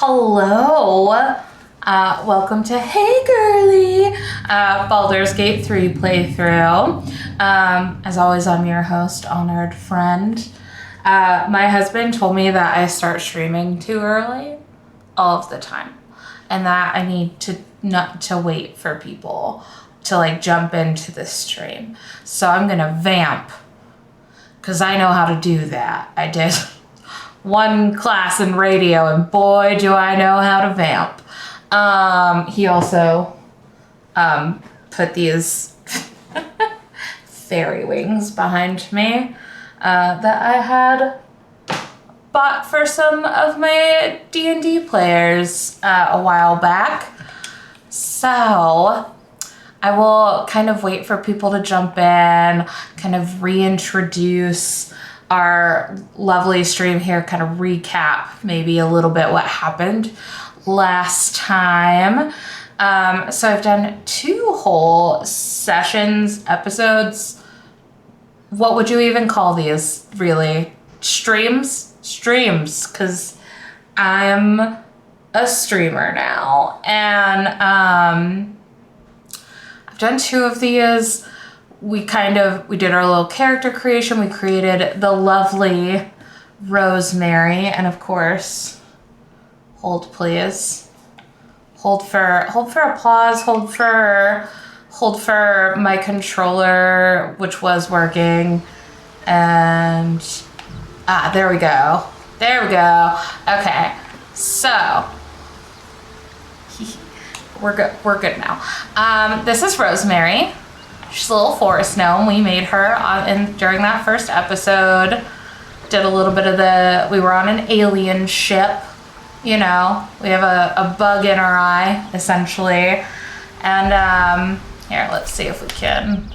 Hello, welcome to Hey Girlie, Baldur's Gate 3 playthrough. As always, I'm your host, Honored Friend. My husband told me that I start streaming too early all of the time, and that I need to not to wait for people to like jump into the stream. So I'm gonna vamp, because I know how to do that. I did one class in radio, and boy, do I know how to vamp. He also put these fairy wings behind me that I had bought for some of my D&D players a while back. So I will kind of wait for people to jump in, kind of reintroduce our lovely stream here, kind of recap maybe a little bit what happened last time. So I've done 2 whole sessions, episodes. What would you even call these, really? Streams, because I'm a streamer now. And I've done 2 of these. We did our little character creation. We created the lovely Rosemary, and of course, hold please. Hold for applause, hold for my controller, which was working. And there we go. Okay. So we're good now. This is Rosemary. She's a little forest gnome. We made her during that first episode. Did a little bit of we were on an alien ship, you know. We have a bug in our eye, essentially. And here, let's see if we can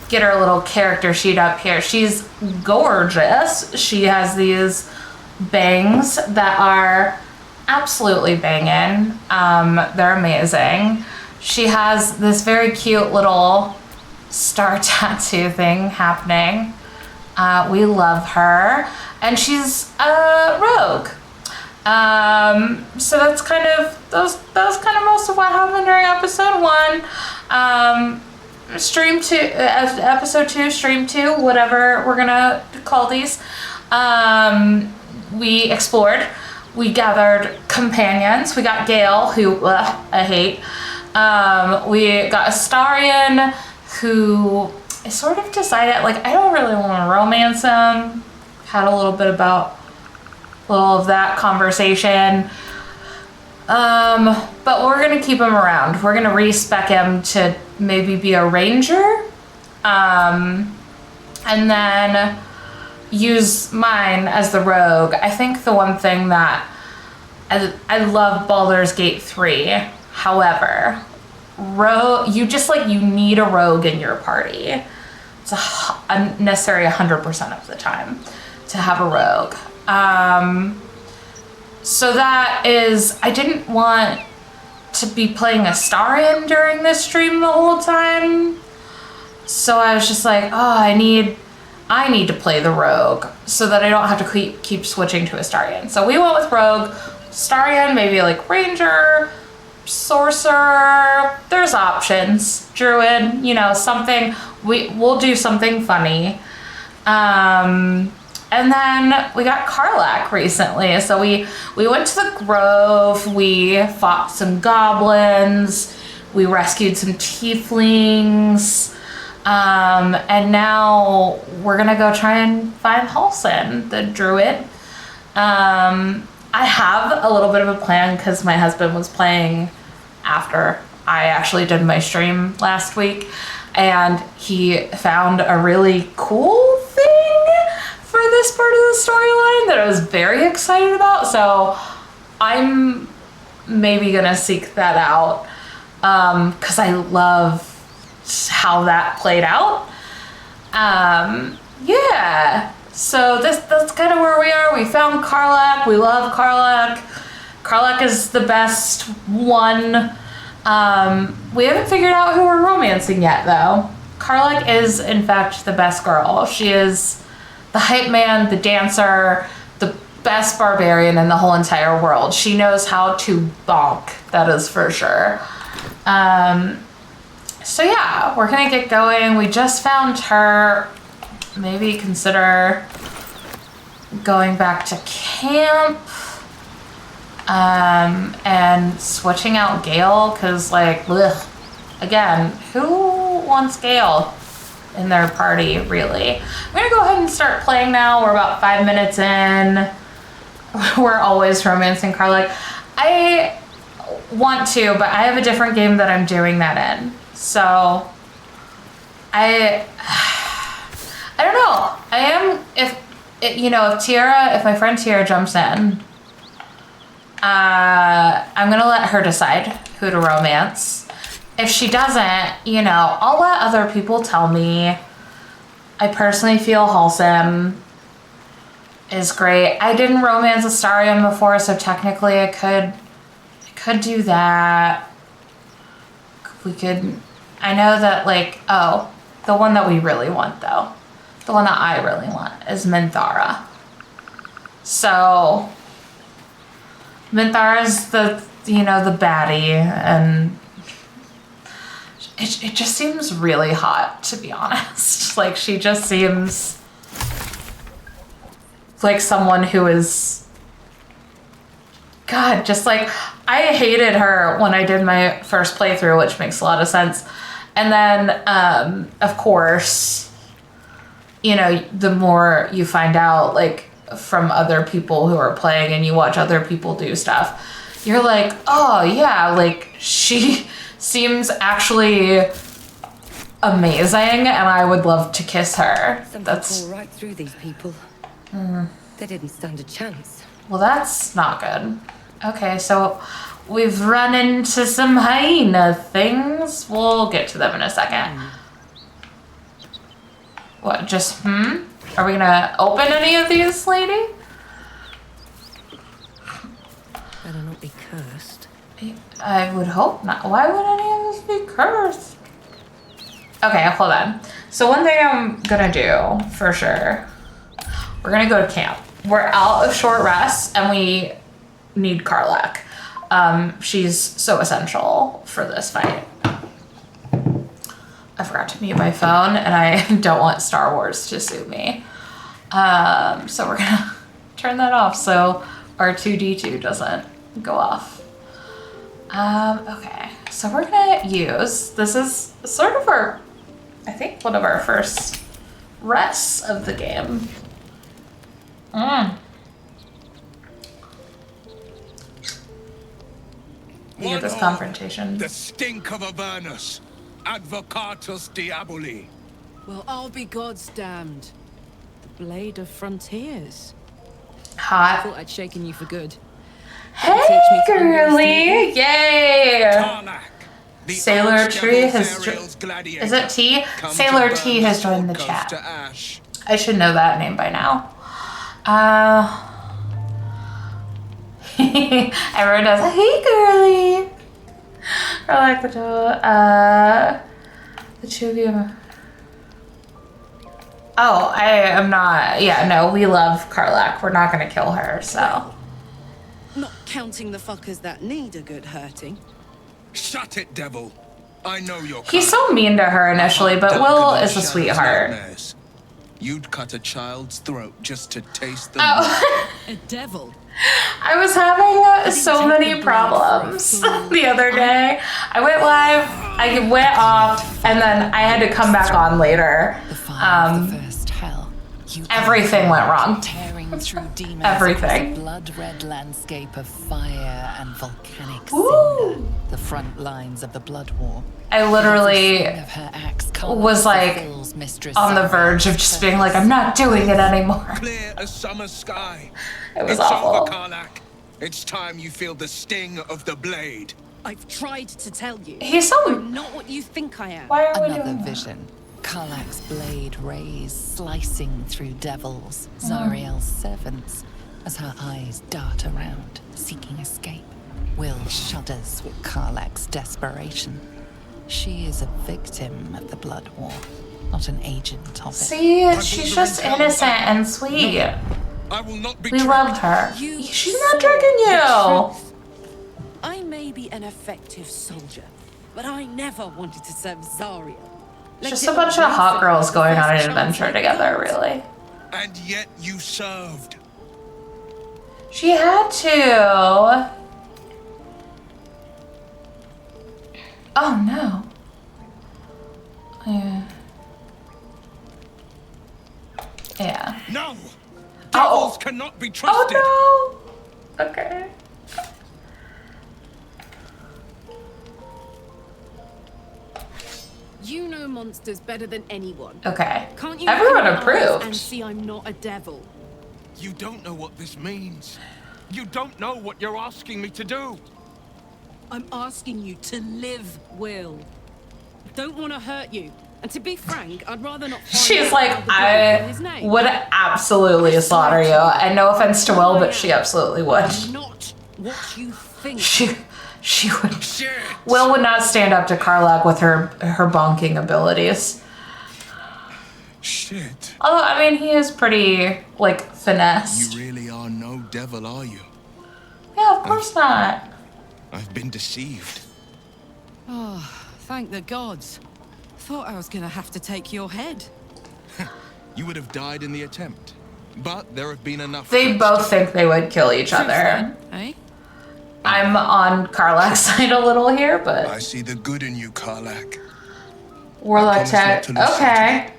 get her little character sheet up here. She's gorgeous. She has these bangs that are absolutely banging. They're amazing. She has this very cute little star tattoo thing happening. We love her. And she's a rogue. So that's kind of, that was kind of most of what happened during episode 1. Stream 2, episode 2, stream 2, whatever we're gonna call these. We explored. We gathered companions. We got Gale, who I hate. We got Astarion, who sort of decided, like, I don't really want to romance him. Had a little bit about a little of that conversation. But we're going to keep him around. We're going to respec him to maybe be a ranger. And then use mine as the rogue. I think the one thing that I love Baldur's Gate 3. However, you need a rogue in your party. It's necessary 100% of the time to have a rogue. So that is, I didn't want to be playing Astarion during this stream the whole time. So I was just like, I need to play the rogue so that I don't have to keep switching to Astarion. So we went with rogue, Astarion, maybe like ranger, sorcerer. There's options. Druid, something. We'll do something funny. And then we got Karlach recently. So we went to the Grove. We fought some goblins. We rescued some tieflings. And now we're gonna go try and find Halsin, the druid. I have a little bit of a plan because my husband was playing after I actually did my stream last week, and he found a really cool thing for this part of the storyline that I was very excited about. So I'm maybe gonna seek that out because I love how that played out. Yeah. So that's kind of where we are. We found Karlach. We love Karlach. Karlach is the best one. We haven't figured out who we're romancing yet, though. Karlach is, in fact, the best girl. She is the hype man, the dancer, the best barbarian in the whole entire world. She knows how to bonk, that is for sure. So yeah, we're gonna get going. We just found her. Maybe consider going back to camp and switching out Gale, because like, ugh. Again, who wants Gale in their party, really? I'm gonna go ahead and start playing now. We're about 5 minutes in. We're always romancing Carla. I want to, but I have a different game that I'm doing that in. So I don't know. I am, if my friend Tiara jumps in, I'm gonna let her decide who to romance. If she doesn't, I'll let other people tell me. I personally feel Halsem is great. I didn't romance Astarion before, so technically I could do that. I know that, the one that we really want, though, the one that I really want is Minthara. So Minthara's the baddie, and it just seems really hot, to be honest. Like, she just seems like someone who is, God, just like, I hated her when I did my first playthrough, which makes a lot of sense. And then, of course, the more you find out, like, from other people who are playing and you watch other people do stuff, you're like, oh yeah, like, she seems actually amazing, and I would love to kiss her. That's fall right through these people. They didn't stand a chance. Well, that's not good. Okay, so we've run into some hyena things. We'll get to them in a second. What, just, Are we gonna open any of these, lady? Better not be cursed. I would hope not. Why would any of this be cursed? Okay, hold on. So one thing I'm gonna do, for sure, we're gonna go to camp. We're out of short rest, and we need Karlach. She's so essential for this fight. I forgot to mute my phone, and I don't want Star Wars to sue me. So we're gonna turn that off so R2-D2 doesn't go off. Okay, so we're gonna use, this is sort of our, I think, one of our first rests of the game. You get this confrontation. The stink of Avernus. Advocatus Diaboli. Well, I'll be God's damned. The blade of frontiers. Hot. Thought I'd shaken you for good. Hey, Girlie! Yay! Karlach, the Sailor Tree has gladiator. Is it T? Sailor T has joined the chat. I should know that name by now. Everyone does. Hey, Girlie! Or like the two of you. Oh, I am not. Yeah, no, we love Karlach. We're not gonna kill her, so. Not counting the fuckers that need a good hurting. Shut it, devil. I know you're He's so mean to her initially, but Will is a sweetheart. You'd cut a child's throat just to taste the A devil? I was having so many problems the other day. I went live, I went off, and then I had to come back on later. Everything went wrong. Tearing through demons. Everything. Blood-red landscape of fire and volcanic Ooh. cinder. The front lines of the blood war. I literally Of her axe was like on the verge of just being like, I'm not doing it anymore. clear as summer sky. It was It's awful. over, Karlach. It's time you feel the sting of the blade. I've tried to tell you. He's so. I'm not what you think I am. Why are we Another doing that? vision. Karlach's blade rays slicing through devils, Zariel's servants, as her eyes dart around, seeking escape. Will shudders with Karlach's desperation. She is a victim of the blood war, not an agent of it. See, she's just innocent and sweet. I will not be We tricked. love her. You She's not saw tricking the you. truth. I may be an effective soldier, but I never wanted to serve Zariel. It's just a bunch of hot girls going on an adventure together, really. And yet you served. She had to. Oh no. Yeah. Yeah. No! Devils cannot be trusted! Oh no! Okay. You know monsters better than anyone. Okay. Can't you Everyone open your eyes approved. and see I'm not a devil? You don't know what this means. You don't know what you're asking me to do. I'm asking you to live, Will. I don't want to hurt you. And to be frank, I'd rather not find She's out like, how the dog got his I name. would absolutely slaughter you. And no offense to Will, but she absolutely would. I'm not what you think. She would. Shit! Will would not stand up to Karlach with her bonking abilities. Shit. Although, I mean, he is pretty, like, finessed. You really are no devil, are you? Yeah, of course not. I've been deceived. Oh, thank the gods. Thought I was gonna have to take your head. You would have died in the attempt. But there have been enough. They both think they would kill each other. Eh? I'm on Karlach's side a little here, I but see the good in you, Karlach. Warlock promise not Tech. to listen Okay.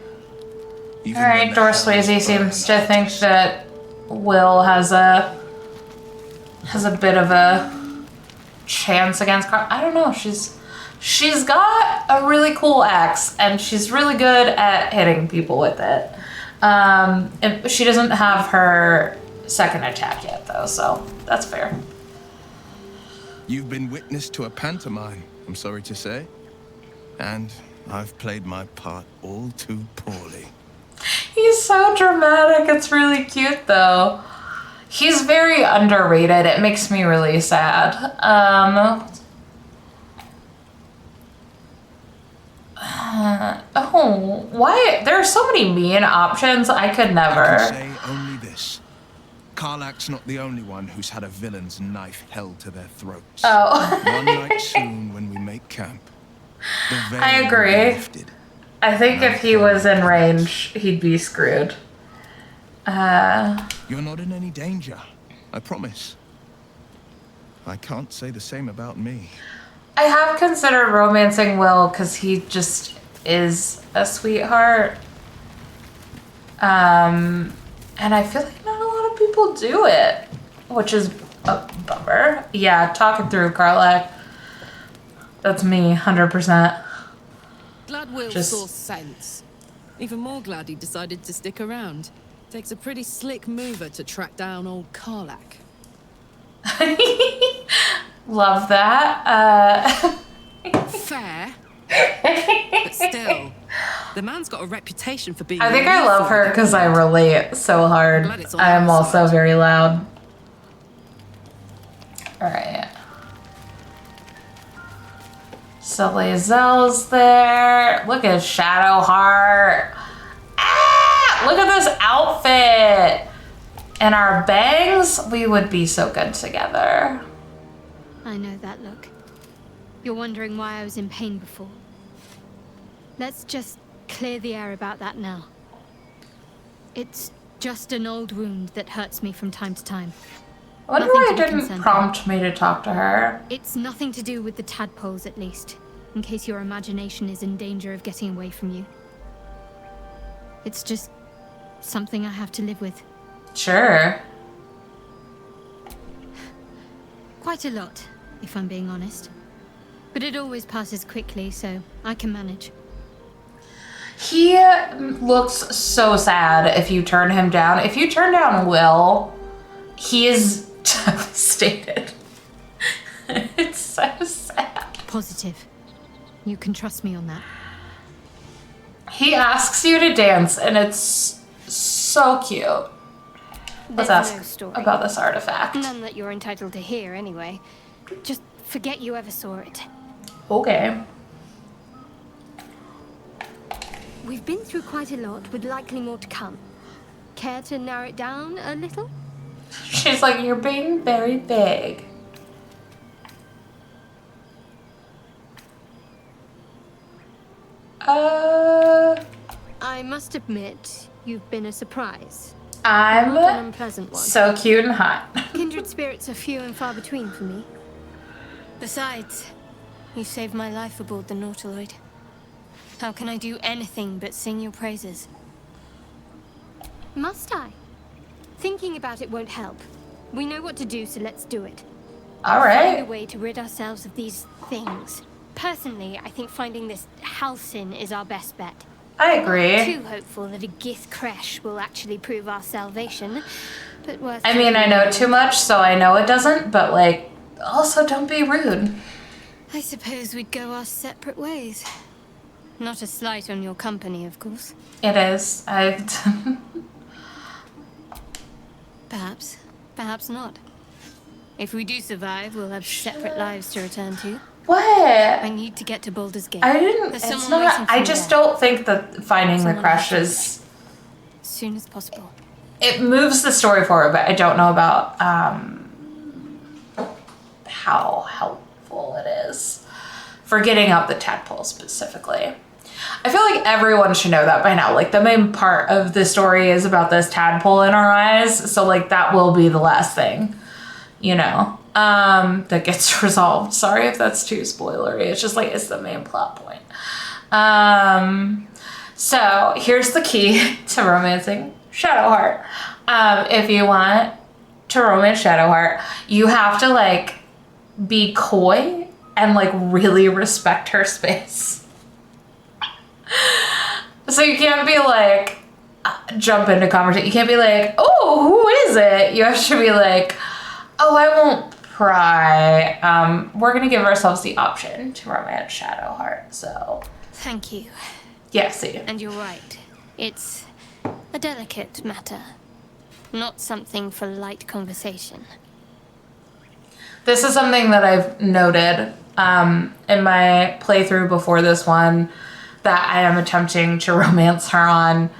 Even Alright, when the Dor hell is Swayze burning seems to out. think that Will has a bit of a chance against Karlach. I don't know. She's got a really cool axe, and she's really good at hitting people with it. And she doesn't have her second attack yet, though, so that's fair. You've been witness to a pantomime, I'm sorry to say. And I've played my part all too poorly. He's so dramatic. It's really cute, though. He's very underrated. It makes me really sad. Oh, why? There are so many mean options. I could I never. can say only this. Karlach's not the only one who's had a villain's knife held to their throats. Oh. One night soon when we make camp, the veil I will be agree. lifted. I think if he was in range, he'd be screwed. You're not in any danger, I promise. I can't say the same about me. I have considered romancing Will because he just is a sweetheart. And I feel like not a lot of people do it, which is a bummer. Yeah, talking through Karlach. That's me, 100%. Glad Will Just- saw sense. Even more glad he decided to stick around. Takes a pretty slick mover to track down old Karlach. Love that. Fair. But still, the man's got a reputation for being I think I lethal. love her because I relate so hard. Glad it's on I am our also side. very loud. Alright. So Lae'zel's there. Look at Shadowheart. Ah! Look at this outfit. And our bangs, we would be so good together. I know that look. You're wondering why I was in pain before. Let's just clear the air about that now. It's just an old wound that hurts me from time to time. I wonder Nothing why to it be didn't concerned prompt me to talk to her. It's nothing to do with the tadpoles, at least, in case your imagination is in danger of getting away from you. It's just something I have to live with. Sure. Quite a lot, if I'm being honest. But it always passes quickly, so I can manage. He looks so sad if you turn him down. If you turn down Will, he is devastated. It's so sad. Positive. You can trust me on that. He asks you to dance, and it's so cute. Let's There's ask no story. about this artifact. None that you're entitled to hear, anyway. Just forget you ever saw it. Okay. We've been through quite a lot, with likely more to come. Care to narrow it down a little? She's like, you're being very vague. I must admit, you've been a surprise. I'm Not an unpleasant one. so cute and hot. Kindred spirits are few and far between for me. Besides, you saved my life aboard the Nautiloid. How can I do anything but sing your praises? Must I? Thinking about it won't help. We know what to do, so let's do it. All Find a right. way to rid ourselves of these things. Personally, I think finding this Halcyon is our best bet. I agree. Too hopeful that a Gith crash will actually prove our salvation, but worth. I mean, I know too much, so I know it doesn't, but like, also don't be rude. I suppose we'd go our separate ways. Not a slight on your company, of course. It is. Perhaps. Perhaps not. If we do survive, we'll have separate lives to return to. What? I need to get to Baldur's Gate. I didn't. There's It's someone waiting not. for I me just there. don't think that finding the Someone crash else. is. As soon as possible. It moves the story forward, but I don't know about how helpful it is for getting up the tadpole specifically. I feel like everyone should know that by now. Like, the main part of the story is about this tadpole in our eyes, so like that will be the last thing, you know, that gets resolved. Sorry if that's too spoilery. It's just like, it's the main plot point. So here's the key to romancing Shadowheart. If you want to romance Shadowheart, you have to like be coy and like really respect her space. So you can't be like, jump into conversation. You can't be like, oh, who is it? You have to be like, oh, I won't pry. We're gonna give ourselves the option to romance Shadowheart. So Thank you. yeah, see. And you're right. It's a delicate matter. Not something for light conversation. This is something that I've noted in my playthrough before this one that I am attempting to romance her on.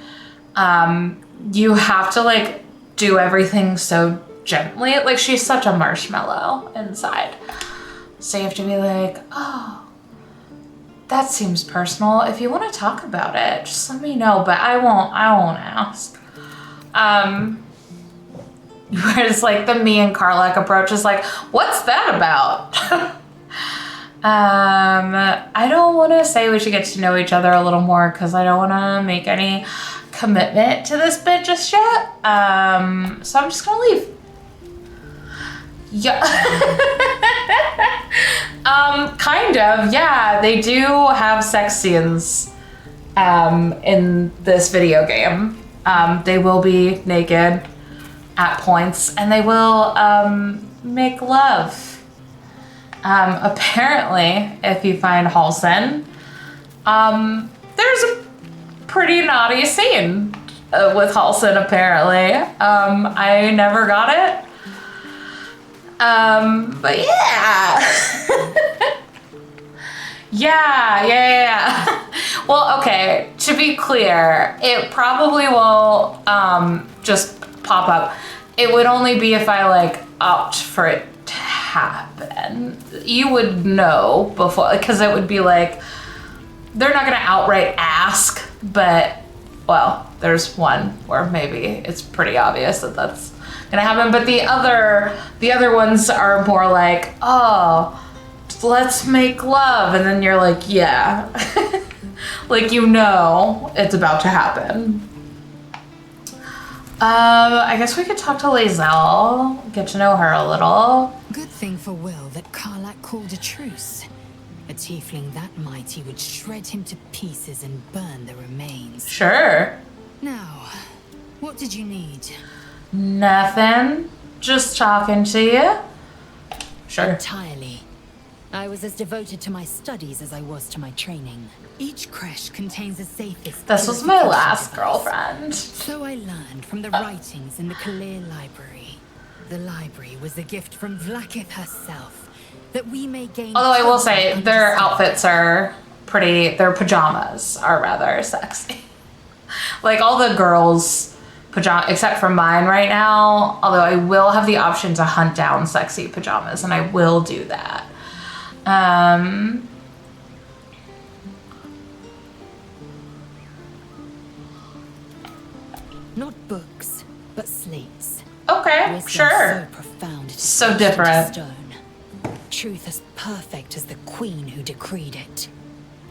You have to like do everything so gently. Like, she's such a marshmallow inside. So you have to be like, oh, that seems personal. If you want to talk about it, just let me know, but I won't ask. Whereas like the me and Karlak approach is like, what's that about? I don't want to say we should get to know each other a little more because I don't want to make any commitment to this bit just yet. So I'm just gonna leave. Yeah. Kind of, yeah. They do have sex scenes in this video game. They will be naked at points, and they will make love. Apparently, if you find Halcyon, there's a pretty naughty scene with Halcyon, apparently. I never got it. But yeah. yeah. Well, okay, to be clear, it probably will just pop up. It would only be if I like opt for it to happen. You would know before, because it would be like, they're not gonna outright ask, but well, there's one where maybe it's pretty obvious that that's gonna happen, but the other ones are more like, oh, let's make love, and then you're like, yeah. Like, you know it's about to happen. I guess we could talk to Lae'zel, get to know her a little. Good thing for Will that Karlak called a truce. A tiefling that mighty would shred him to pieces and burn the remains. Sure. Now, what did you need? Nothing. Just talking to you. Sure. Entirely. I was as devoted to my studies as I was to my training. Each creche contains a safest. This was my last girlfriend. So I learned from the writings in the Kalir Library. The library was a gift from Vlaakith herself, that we may gain. Although I will say, their outfits are pretty, their pajamas are rather sexy. Like, all the girls' pajama, except for mine right now. Although I will have the option to hunt down sexy pajamas, and I will do that. Not books, but slates. Okay, Wisdom sure. So profound it is So etched into different. stone. Truth as perfect as the queen who decreed it.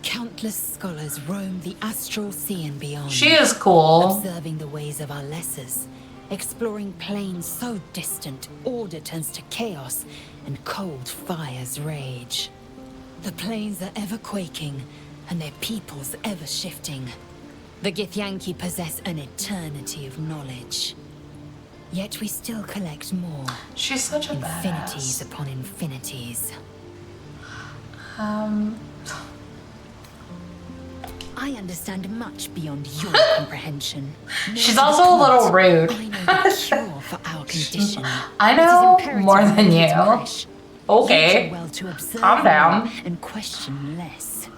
Countless scholars roam the astral sea and beyond. She is cool. Observing the ways of our lessers. Exploring planes so distant, order turns to chaos and cold fires rage. The planes are ever quaking, and their peoples ever shifting. The Githyanki possess an eternity of knowledge. Yet we still collect more. She's such a Infinities badass. upon infinities. I understand much beyond your comprehension. She's also a little rude. I know the cure for our condition. I It is know imperative more we than keep you. fresh. Okay. You do well to observe Calm down. more and question less.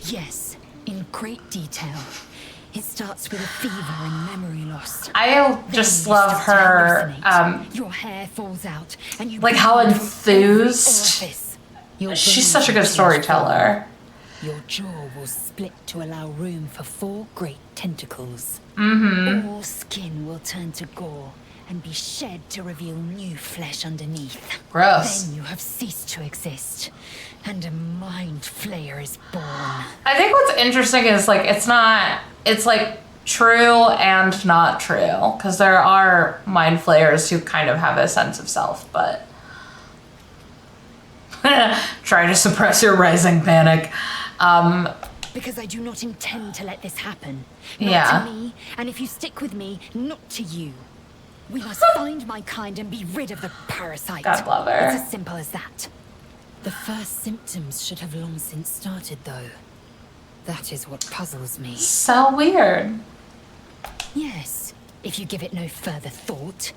Yes, in great detail. It starts with a fever and memory loss. I just Then you love start to her, hallucinate. Your hair falls out, and you like how bleed from every enthused. orifice. Your She's bones such a good will storyteller. Your jaw will split to allow room for 4 great tentacles. All skin will turn to gore and be shed to reveal new flesh underneath. Gross. Then you have ceased to exist, and a mind flayer is born. I think what's interesting is like it's like true and not true, because there are mind flayers who kind of have a sense of self, but try to suppress your rising panic. Because I do not intend to let this happen. Not Yeah. to me, and if you stick with me, not to you. We must find my kind and be rid of the parasite. God love her. It's as simple as that. The first symptoms should have long since started, though. That is what puzzles me. So weird. Yes, if you give it no further thought.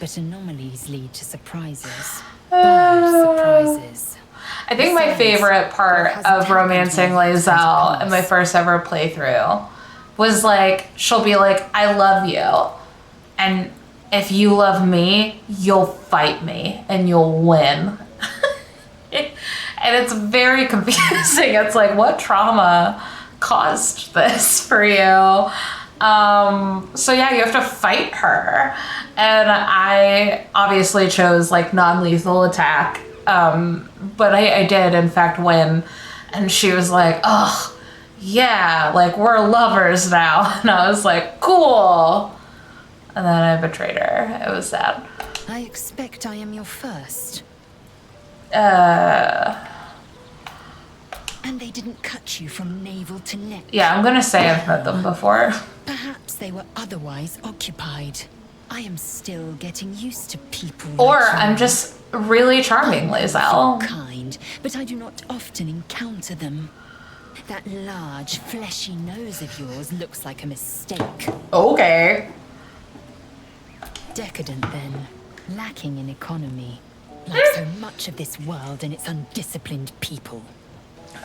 But anomalies lead to surprises. Bad surprises. I think my favorite part of romancing Lae'zel in my first ever playthrough was like, she'll be like, I love you. And if you love me, you'll fight me and you'll win. And it's very confusing. It's like, what trauma caused this for you? So yeah, you have to fight her. And I obviously chose like non-lethal attack. But I did in fact win. And she was like, oh yeah, like we're lovers now. And I was like, cool. And then I betrayed her. It was sad. I expect I am your first. And they didn't cut you from navel to neck. Yeah, I'm gonna say I've met them before. Perhaps they were otherwise occupied. I am still getting used to people. Or like you. I'm just really charming, Lae'zel. Kind, but I do not often encounter them. That large, fleshy nose of yours looks like a mistake. Okay. Decadent, then. Lacking in economy. Like so much of this world and its undisciplined people.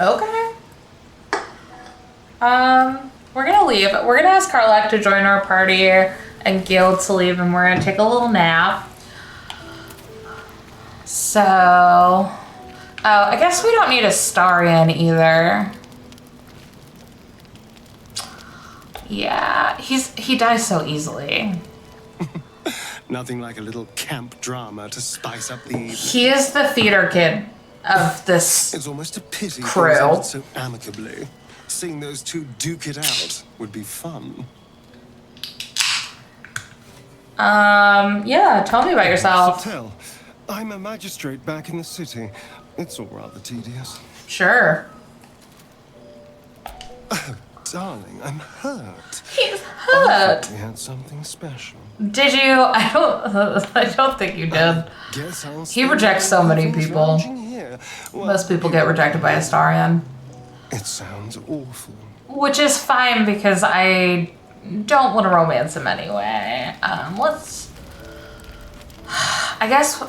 Okay. We're gonna leave. We're gonna ask Karlak to join our party and Guild to leave, and we're gonna take a little nap. So, I guess we don't need Astarion either. Yeah, he dies so easily. Nothing like a little camp drama to spice up the evening. He is the theater kid of this. It's almost a pity Crew. things ended so amicably. Seeing those two duke it out would be fun. Yeah, tell me about yourself. Tell, I'm a magistrate back in the city. It's all rather tedious. Sure. Darling, I'm hurt. He's I hurt. thought we had something special. Did you? I don't think you did. Guess I'll He rejects so many things people. lounging here. Well, Most people get rejected by Astarion. It sounds awful. Which is fine because I don't want to romance him anyway. Let's... I guess...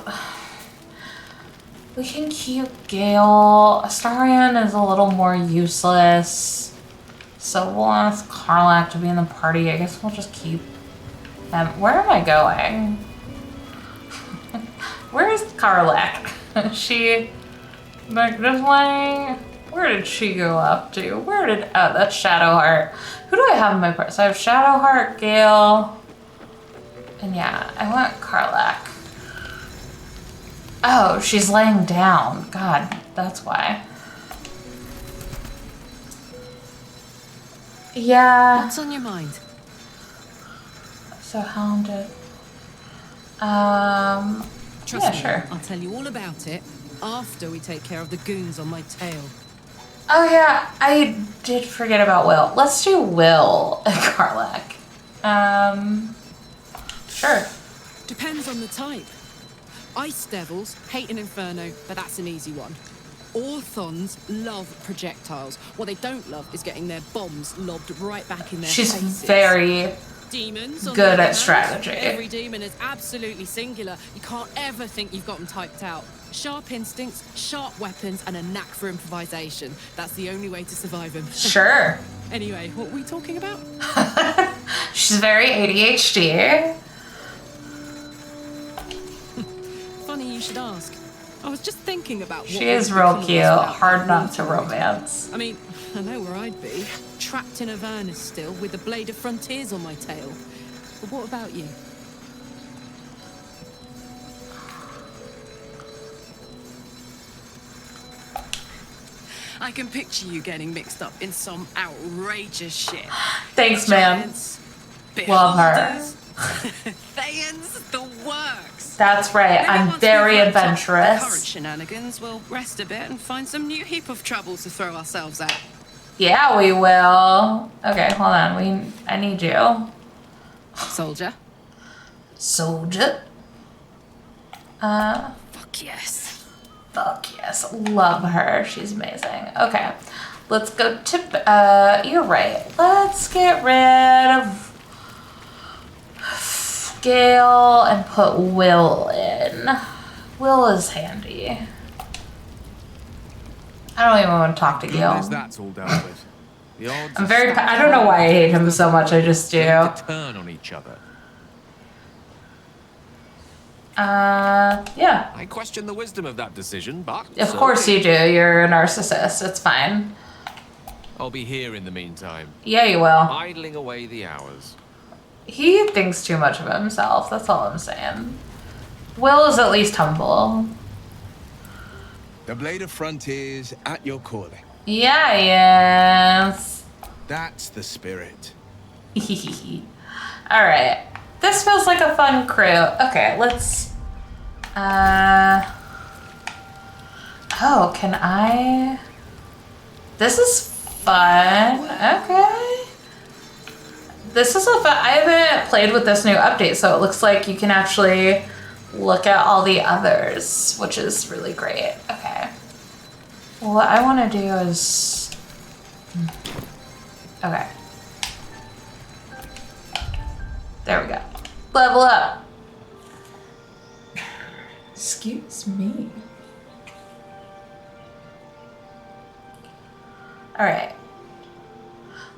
We can keep Gale. Astarion is a little more useless. So we'll ask Karlak to be in the party. I guess we'll just keep them. Where am I going? Where is Karlak? She, like, this way? Where did she go up to? Where did, oh, that's Shadowheart. Who do I have in my party? So I have Shadowheart, Gale, and yeah, I want Karlak. Oh, she's laying down. God, that's why. Yeah. What's on your mind? So hounded. Trust yeah, me, sure. I'll tell you all about it after we take care of the goons on my tail. Oh yeah, I did forget about Will. Let's do Will and Karlak. Sure. Depends on the type. Ice devils hate an inferno, but that's an easy one. Orthons love projectiles. What they don't love is getting their bombs lobbed right back in their She's faces. very Demons, on good the other at hand, strategy. Every demon is absolutely singular. You can't ever think you've got them typed out. Sharp instincts, sharp weapons, and a knack for improvisation. That's the only way to survive them. Sure. Anyway, what were we talking about? She's very ADHD. Funny you should ask. I was just thinking about what She would is real become of us cute. without Hard not water to right now. romance. I mean, I know where I'd be. Trapped in Avernus still, with the Blade of Frontiers on my tail. But what about you? I can picture you getting mixed up in some outrageous shit. Thanks, man. Giants, Love her. beholders, Thayans, the works. That's right. Maybe I'm once very we've wrapped up the current adventurous. shenanigans, we'll rest a bit and find some new heap of troubles to throw ourselves at. Yeah, we will. Okay, hold on. I need you. Soldier. Soldier. Fuck yes. Fuck yes. Love her. She's amazing. Okay. Let's go to, you're right. Let's get rid of Gale and put Will in. Will is handy. I don't even want to talk to Gale. As that's all dealt with. The odds I'm are very, stacked I don't know why I hate him so much. I just do. to turn on each other. Yeah. I question the wisdom of that decision, but Of course you do. You're a narcissist. It's fine. I'll be here in the meantime, Yeah, you will. idling away the hours. He thinks too much of himself. That's all I'm saying. Will is at least humble. The Blade of Frontiers at your calling. Yeah, yes. That's the spirit. All right. This feels like a fun crew. Okay, let's. Oh, can I? This is fun. Okay. This is a fun. I haven't played with this new update, so it looks like you can actually look at all the others, which is really great. Okay. What I want to do is. Okay. There we go. Level up. Excuse me. All right.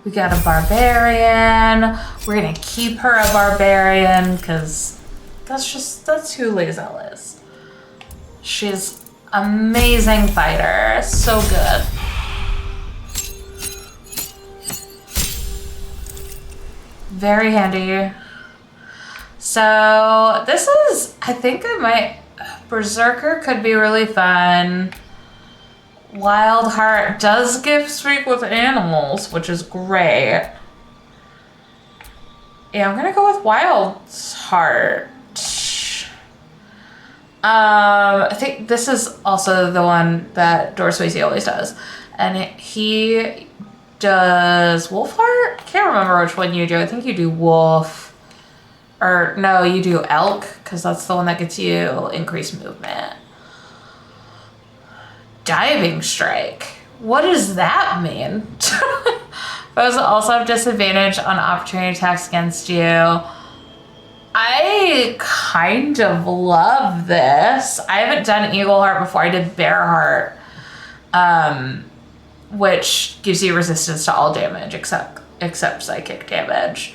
We got a barbarian. We're gonna keep her a barbarian because that's who Lae'zel is. She's amazing fighter. So good. Very handy. So this is, I think I might, Berserker could be really fun. Wild Heart does give speak with animals, which is great. Yeah, I'm gonna go with Wild Heart. I think this is also the one that Dorswayze always does. And he does Wolfheart? Can't remember which one you do. I think you do Wolf. Or no, you do Elk, because that's the one that gets you increased movement. Diving Strike. What does that mean? Those also have disadvantage on opportunity attacks against you. I kind of love this. I haven't done Eagle Heart before. I did Bear Heart which gives you resistance to all damage except psychic damage.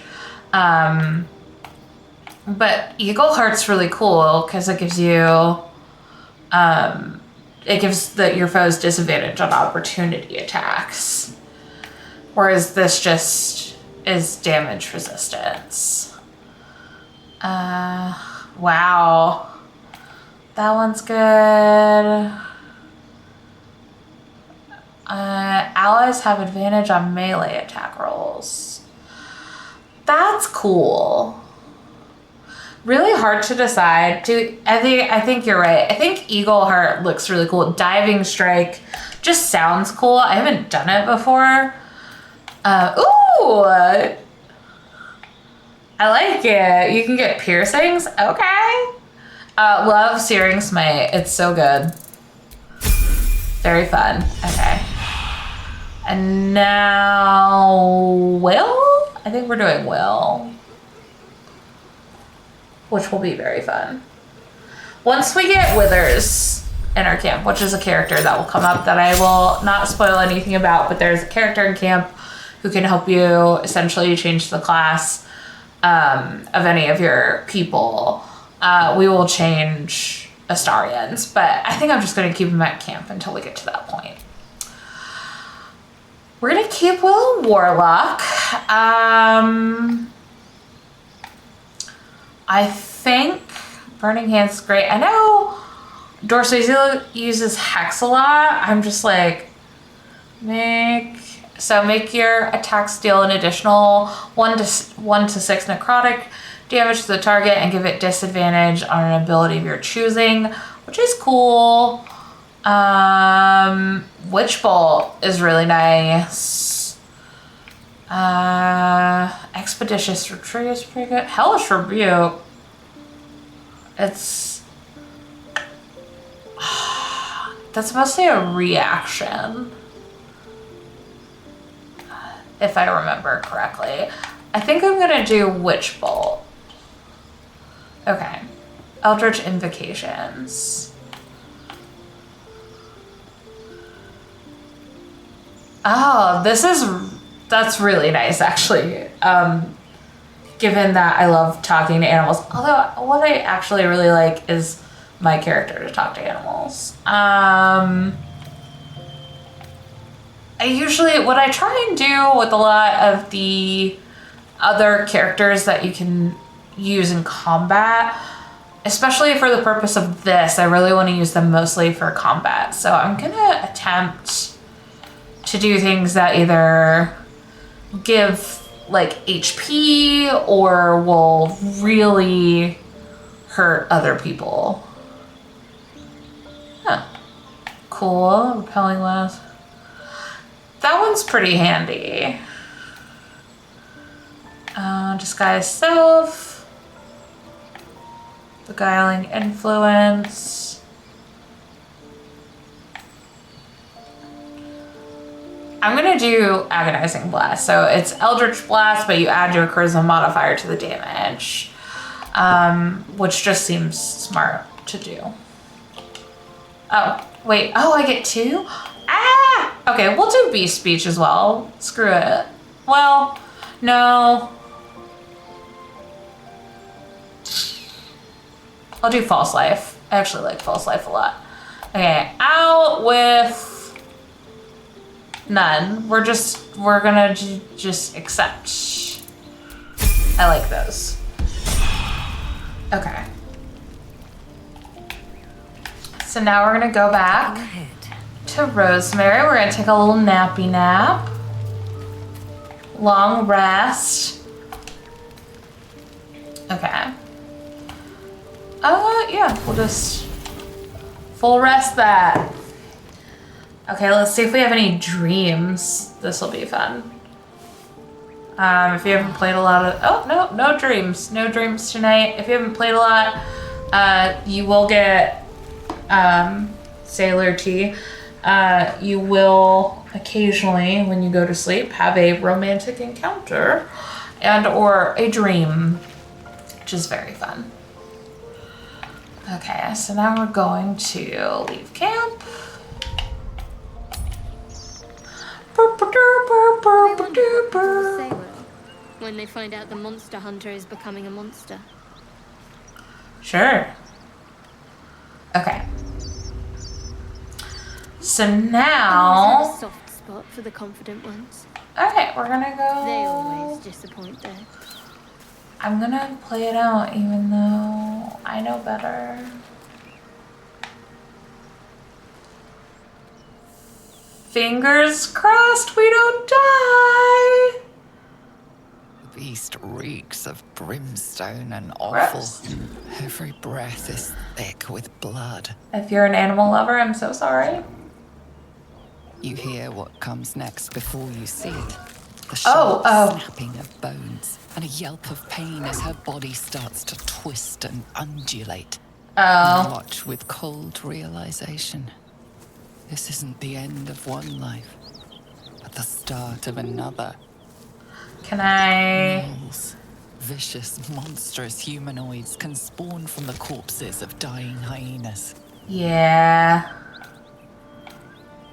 But Eagle Heart's really cool because it gives you your foes disadvantage on opportunity attacks, whereas this just is damage resistance. Wow, that one's good. Allies have advantage on melee attack rolls. That's cool. Really hard to decide. I think you're right. I think Eagle Heart looks really cool. Diving Strike just sounds cool. I haven't done it before. Ooh! I like it. You can get piercings. Okay. Love Searing Smite. It's so good. Very fun. Okay. And now Will? I think we're doing Will, which will be very fun. Once we get Withers in our camp, which is a character that will come up that I will not spoil anything about, but there's a character in camp who can help you essentially change the class of any of your people. We will change Astarians, but I think I'm just going to keep him at camp until we get to that point. We're going to keep Will Warlock. I think Burning Hands is great. I know Dorsey uses Hex a lot. I'm just like, make your attacks deal an additional 1 to 6 necrotic damage to the target and give it disadvantage on an ability of your choosing, which is cool. Witch Bolt is really nice. Expeditious Retreat is pretty good. Hellish Rebuke. That's mostly a reaction, if I remember correctly. I think I'm gonna do Witch Bolt. Okay. Eldritch Invocations. Oh, that's really nice, actually. Given that I love talking to animals. Although, what I actually really like is my character to talk to animals. What I try and do with a lot of the other characters that you can use in combat, especially for the purpose of this, I really want to use them mostly for combat. So I'm gonna attempt to do things that either give like HP or will really hurt other people. Huh. Cool. Repelling Blast. That one's pretty handy. Disguise Self. Beguiling Influence. I'm gonna do Agonizing Blast. So it's Eldritch Blast, but you add your Charisma modifier to the damage, which just seems smart to do. Oh, wait. Oh, I get 2? Ah! Okay, we'll do Beast Speech as well. Screw it. Well, no. I'll do False Life. I actually like False Life a lot. Okay, out with none. We're gonna just accept. I like those. Okay. So now we're gonna go back to Rosemary. We're gonna take a little nappy nap. Long rest. Okay. Yeah, we'll just full rest that. Okay, let's see if we have any dreams. This will be fun. If you haven't played a lot of... Oh, no dreams. No dreams tonight. If you haven't played a lot, you will get Sailor Tea. You will occasionally, when you go to sleep, have a romantic encounter or a dream, which is very fun. Okay, so now we're going to leave camp. I wonder what people will say, Will, when they find out the monster hunter is becoming a monster. Sure. Okay. So now... I have a soft spot for the confident ones. Okay, we're gonna go... They always disappoint, though. I'm gonna play it out even though I know better. Fingers crossed we don't die. The beast reeks of brimstone and offal. Gross. Every breath is thick with blood. If you're an animal lover, I'm so sorry. You hear what comes next before you see it. The Oh, sharp snapping of bones and a yelp of pain as her body starts to twist and undulate. You Oh. watch with cold realization. This isn't the end of one life, but the start of another. Can I... Gnolls, vicious, monstrous humanoids can spawn from the corpses of dying hyenas. Yeah.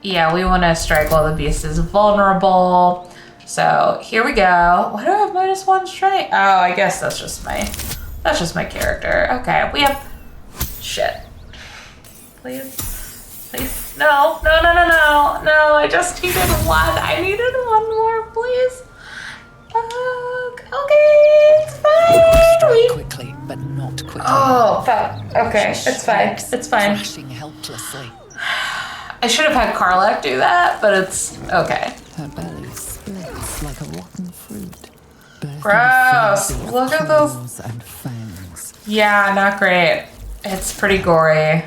Yeah, we want to strike while the beast is vulnerable. So here we go. Why do I have -1 strength? Oh, I guess that's just my character. Okay, we have shit. Please. Please. No, no, no, no, no. No, I just needed one. I needed one more, please. Okay, it's fine. Strike quickly, but not quickly. Oh, fuck. Okay, it's fine. It's fine. Thrashing helplessly. I should have had Karlak do that, but it's okay. Her belly splits like a rotten fruit. birthing Gross. frenzy of Look at those. claws and fangs. Yeah, not great. It's pretty gory.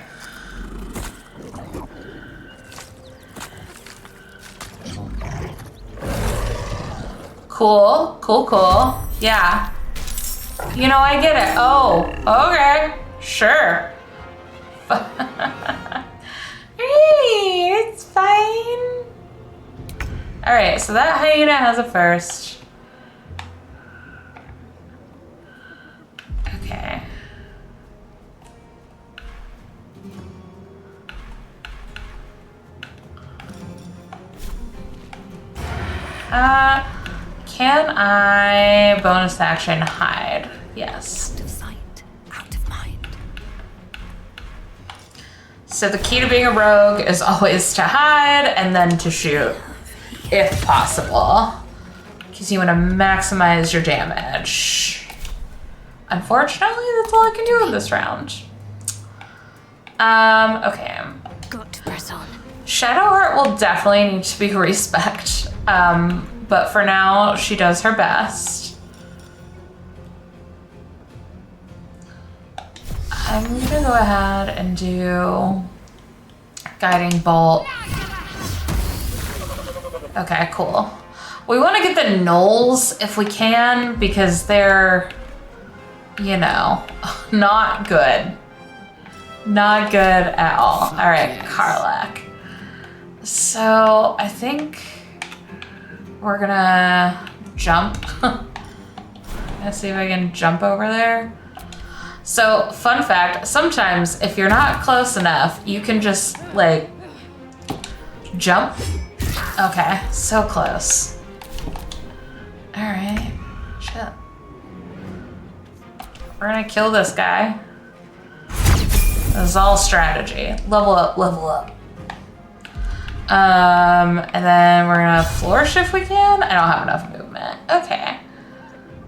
Cool, cool, cool. Yeah. You know, I get it. Oh, okay. Sure. Hey, it's fine. All right, so that hyena has a first. Okay. Can I bonus action hide? Yes. Out of sight, out of mind. So the key to being a rogue is always to hide and then to shoot, if possible. Because you want to maximize your damage. Unfortunately, that's all I can do in this round. Okay. Got to press on. Shadowheart will definitely need to be respect. But for now, she does her best. I'm gonna go ahead and do Guiding Bolt. Okay, cool. We want to get the gnolls if we can because they're, you know, not good. Not good at all. All right, Karlak. So I think we're gonna jump. Let's see if I can jump over there. So, fun fact, sometimes if you're not close enough, you can just like jump. Okay, so close. All right, shit. We're gonna kill this guy. This is all strategy. Level up, level up. And then we're gonna flourish if we can. I don't have enough movement. Okay.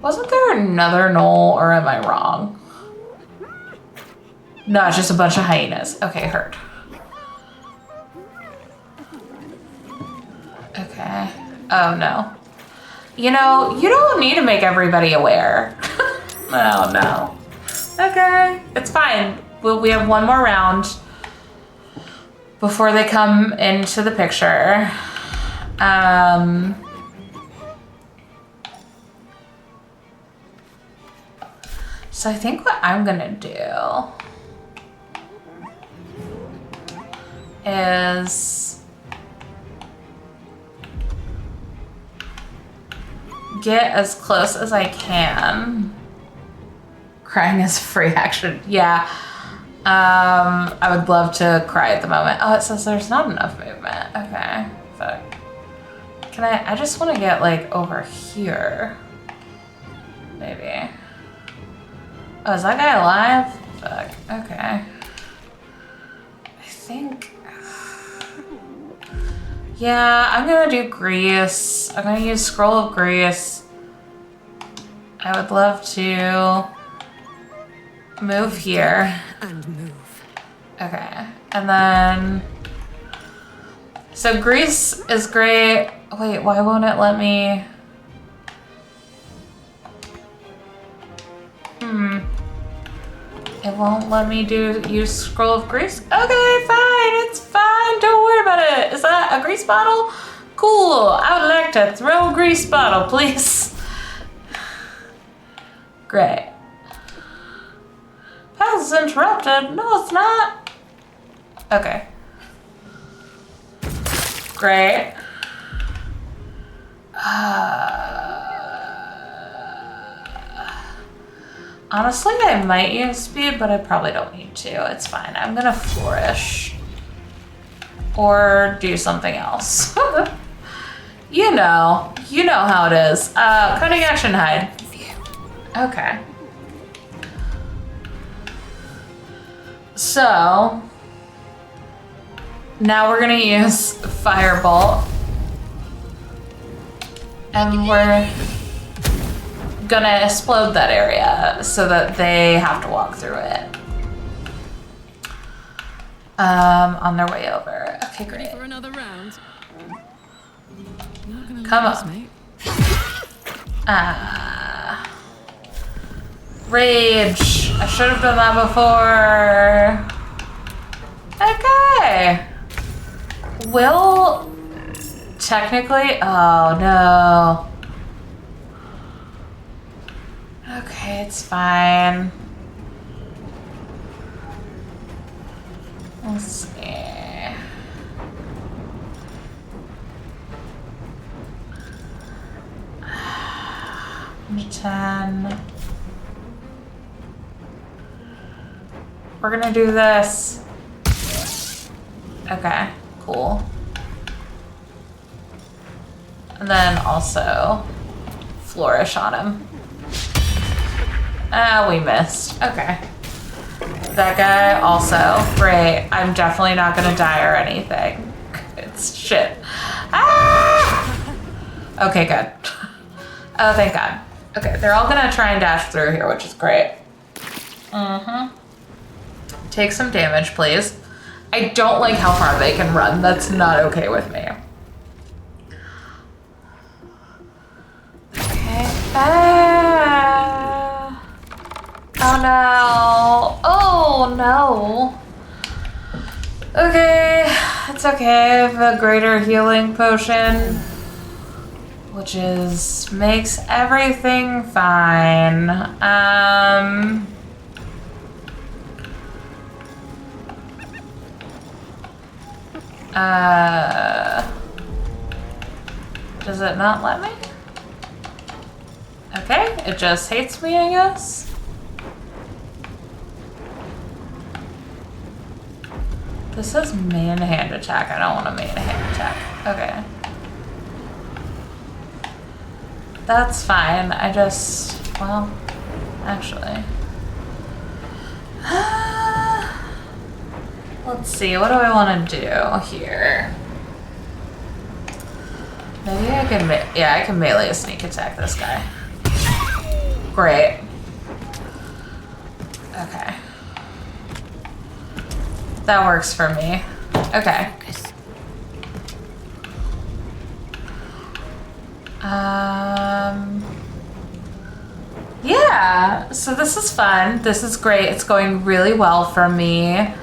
Wasn't there another gnoll or am I wrong? No, it's just a bunch of hyenas. Okay, heard. Okay. Oh no. You know, you don't need to make everybody aware. Oh no. Okay, it's fine. We have one more round before they come into the picture. So I think what I'm gonna do is get as close as I can. Crying is free action. Yeah. I would love to cry at the moment. Oh, it says there's not enough movement. Okay. Fuck. Can I just want to get like over here. Maybe. Oh, is that guy alive? Fuck, okay. I think... Yeah, I'm gonna do grease. I'm gonna use Scroll of Grease. I would love to move here. And move. Okay, and then... So grease is great. Wait, why won't it let me... It won't let me use Scroll of Grease? Okay, fine, it's fine, don't worry about it. Is that a grease bottle? Cool, I would like to throw a grease bottle, please. Great. Path is interrupted. No, it's not. Okay. Great. Honestly, I might use speed, but I probably don't need to. It's fine. I'm gonna flourish. Or do something else. You know how it is. Cutting action hide. Okay. So, now we're gonna use Firebolt. And we're gonna explode that area so that they have to walk through it. On their way over. Okay, great. For another round. Not gonna Come lose, on. mate. Rage. I should have done that before. Okay. Will technically, oh no. Okay, it's fine. Let's see. $10. We're gonna do this. Okay, cool. And then also flourish on him. Ah, we missed. Okay. That guy also. Great. I'm definitely not gonna die or anything. It's shit. Ah! Okay, good. Oh, thank God. Okay, they're all gonna try and dash through here, which is great. Take some damage, please. I don't like how far they can run. That's not okay with me. Okay. Oh no. Oh no. Okay, it's okay. I have a greater healing potion, which makes everything fine. Does it not let me? Okay, it just hates me, I guess. This says main hand attack. I don't want a main hand attack. Okay. That's fine. I just, well, actually. Let's see, what do I want to do here? Maybe I can, yeah, I can melee sneak attack this guy. Great. Okay. That works for me. Okay. Yeah, so this is fun. This is great. It's going really well for me.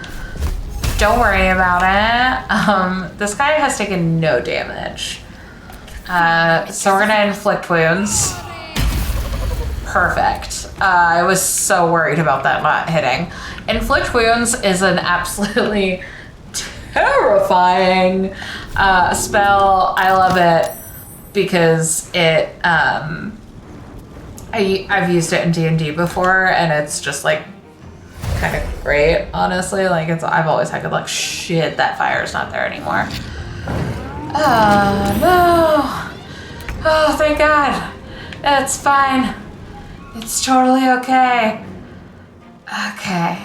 Don't worry about it. This guy has taken no damage. So we're gonna inflict wounds. Perfect. I was so worried about that not hitting. Inflict wounds is an absolutely terrifying spell. I love it because it, I've used it in D&D before, and it's just like kind of great, honestly. Like I've always had good luck. Shit, that fire's not there anymore. Oh no. Oh, thank God. It's fine. It's totally okay. Okay.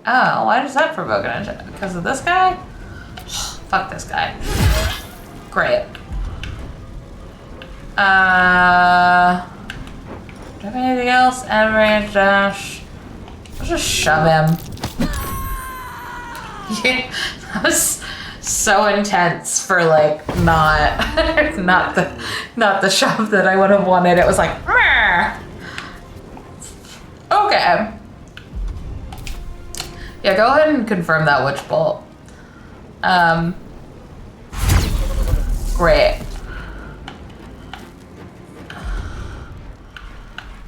Oh, why does that provoke an attack? Because of this guy? Fuck this guy. Great. Do I have anything else? End range dash. I'll just shove him. Yeah, that was so intense for like not the shove that I would have wanted. It was like, meh. Okay. Yeah, go ahead and confirm that witch bolt. Great.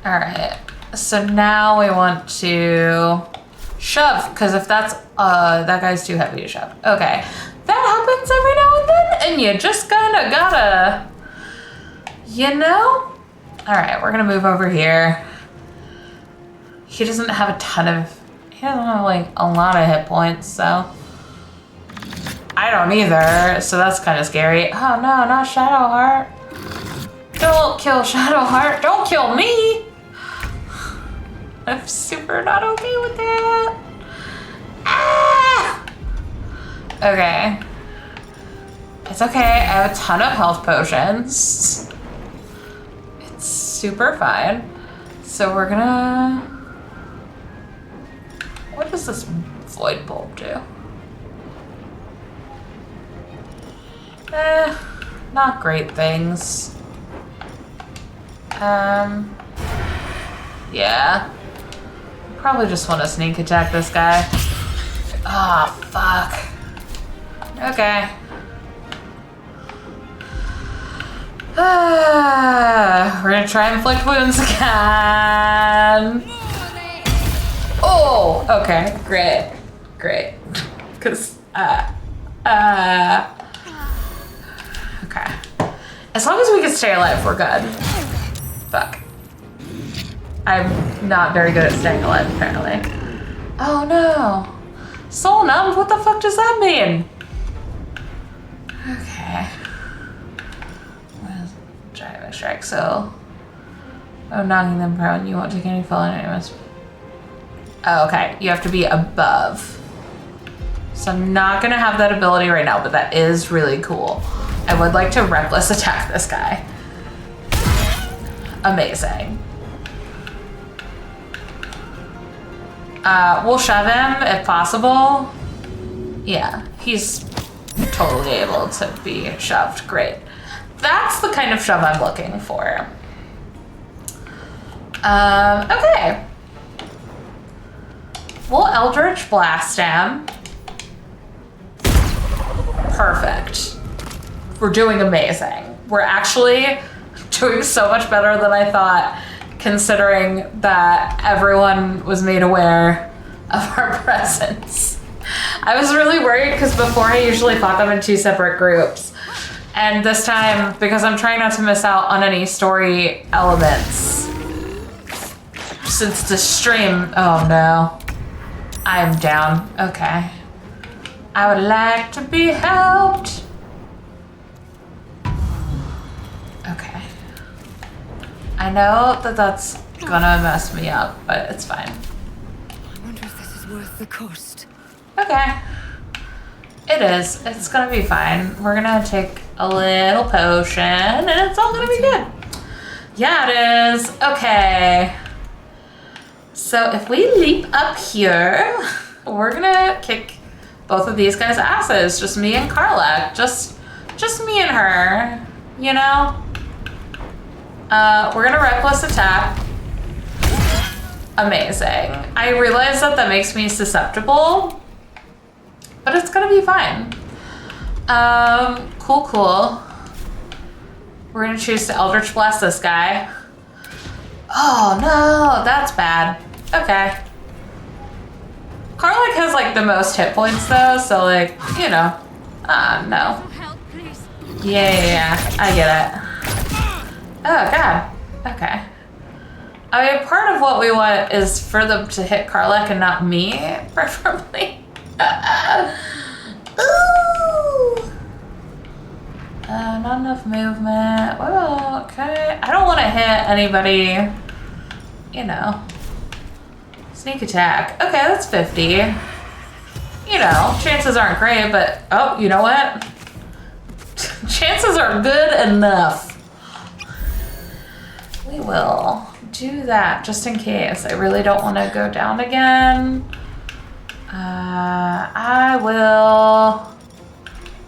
All right. So now we want to shove, because if that's that guy's too heavy to shove. Okay. That happens every now and then, and you just kinda gotta, you know? All right, we're gonna move over here. He doesn't have a ton of, he doesn't have like a lot of hit points, so. I don't either, so that's kind of scary. Oh no, not Shadowheart. Don't kill Shadowheart, don't kill me. I'm super not okay with that. Ah! Okay. It's okay, I have a ton of health potions. It's super fine. So we're gonna... What does this void bulb do? Not great things. Yeah. Probably just want to sneak attack this guy. Ah, fuck. Okay. We're gonna try inflict wounds again. Oh, okay, great, great. Cause, okay. As long as we can stay alive, we're good. Fuck. I'm not very good at staying alive, apparently. Oh no. Soul numbed? What the fuck does that mean? Okay. Driving strike, so. Oh, knocking them prone. You won't take any fallen enemies. Oh, okay. You have to be above. So I'm not gonna have that ability right now, but that is really cool. I would like to reckless attack this guy. Amazing. We'll shove him if possible. Yeah, he's totally able to be shoved. Great. That's the kind of shove I'm looking for. Okay. We'll Eldritch Blast him. Perfect. We're doing amazing. We're actually doing so much better than I thought, considering that everyone was made aware of our presence. I was really worried because before I usually fought them in 2 separate groups. And this time, because I'm trying not to miss out on any story elements, since the stream, oh no, I'm down, okay. I would like to be helped. Okay. I know that that's gonna mess me up, but it's fine. I wonder if this is worth the cost. Okay. It is. It's gonna be fine. We're gonna take a little potion and it's all gonna be good. Yeah, it is. Okay. So if we leap up here, we're gonna kick both of these guys' asses. Just me and Karlak. Just me and her, you know? We're gonna reckless attack. Amazing. I realize that makes me susceptible, but it's gonna be fine. Cool. We're gonna choose to Eldritch Blast this guy. Oh no, that's bad. Okay. Karlak has like the most hit points though, so like, you know. No. Yeah, I get it. Oh god. Okay. I mean, part of what we want is for them to hit Karlak and not me, preferably. Ooh. Not enough movement. Oh, okay. I don't want to hit anybody, you know. Sneak attack. Okay, that's 50. You know, chances aren't great, but oh, you know what? Chances are good enough. We will do that just in case. I really don't want to go down again. I will...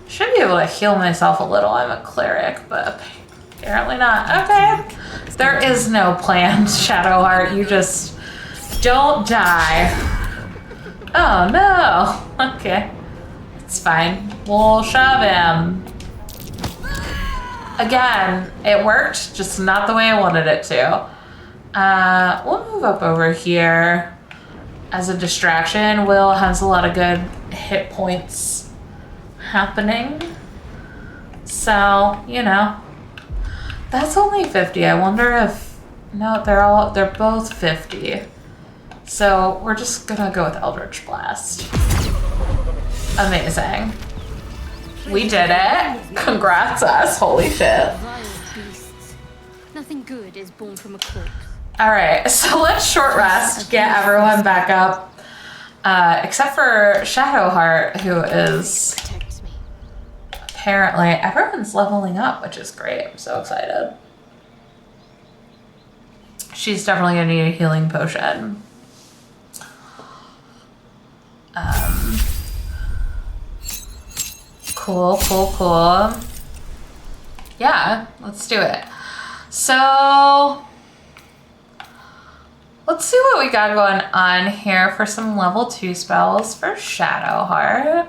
Should be able to heal myself a little. I'm a cleric, but apparently not. Okay. There is no plan, Shadowheart. You just don't die. Oh, no. Okay. It's fine. We'll shove him. Again, it worked, just not the way I wanted it to. We'll move up over here as a distraction. Will has a lot of good hit points happening. So, you know, that's only 50. I wonder if, no, they're both 50. So we're just gonna go with Eldritch Blast. Amazing. We did it. Congrats us. Holy shit. Vile beasts. Nothing good is born from a corpse. All right, so let's short rest, get everyone back up, except for Shadowheart, who is Protects me. apparently, everyone's leveling up, which is great. I'm so excited. She's definitely gonna need a healing potion. Cool. Yeah, let's do it. So, let's see what we got going on here for some level 2 spells for Shadowheart.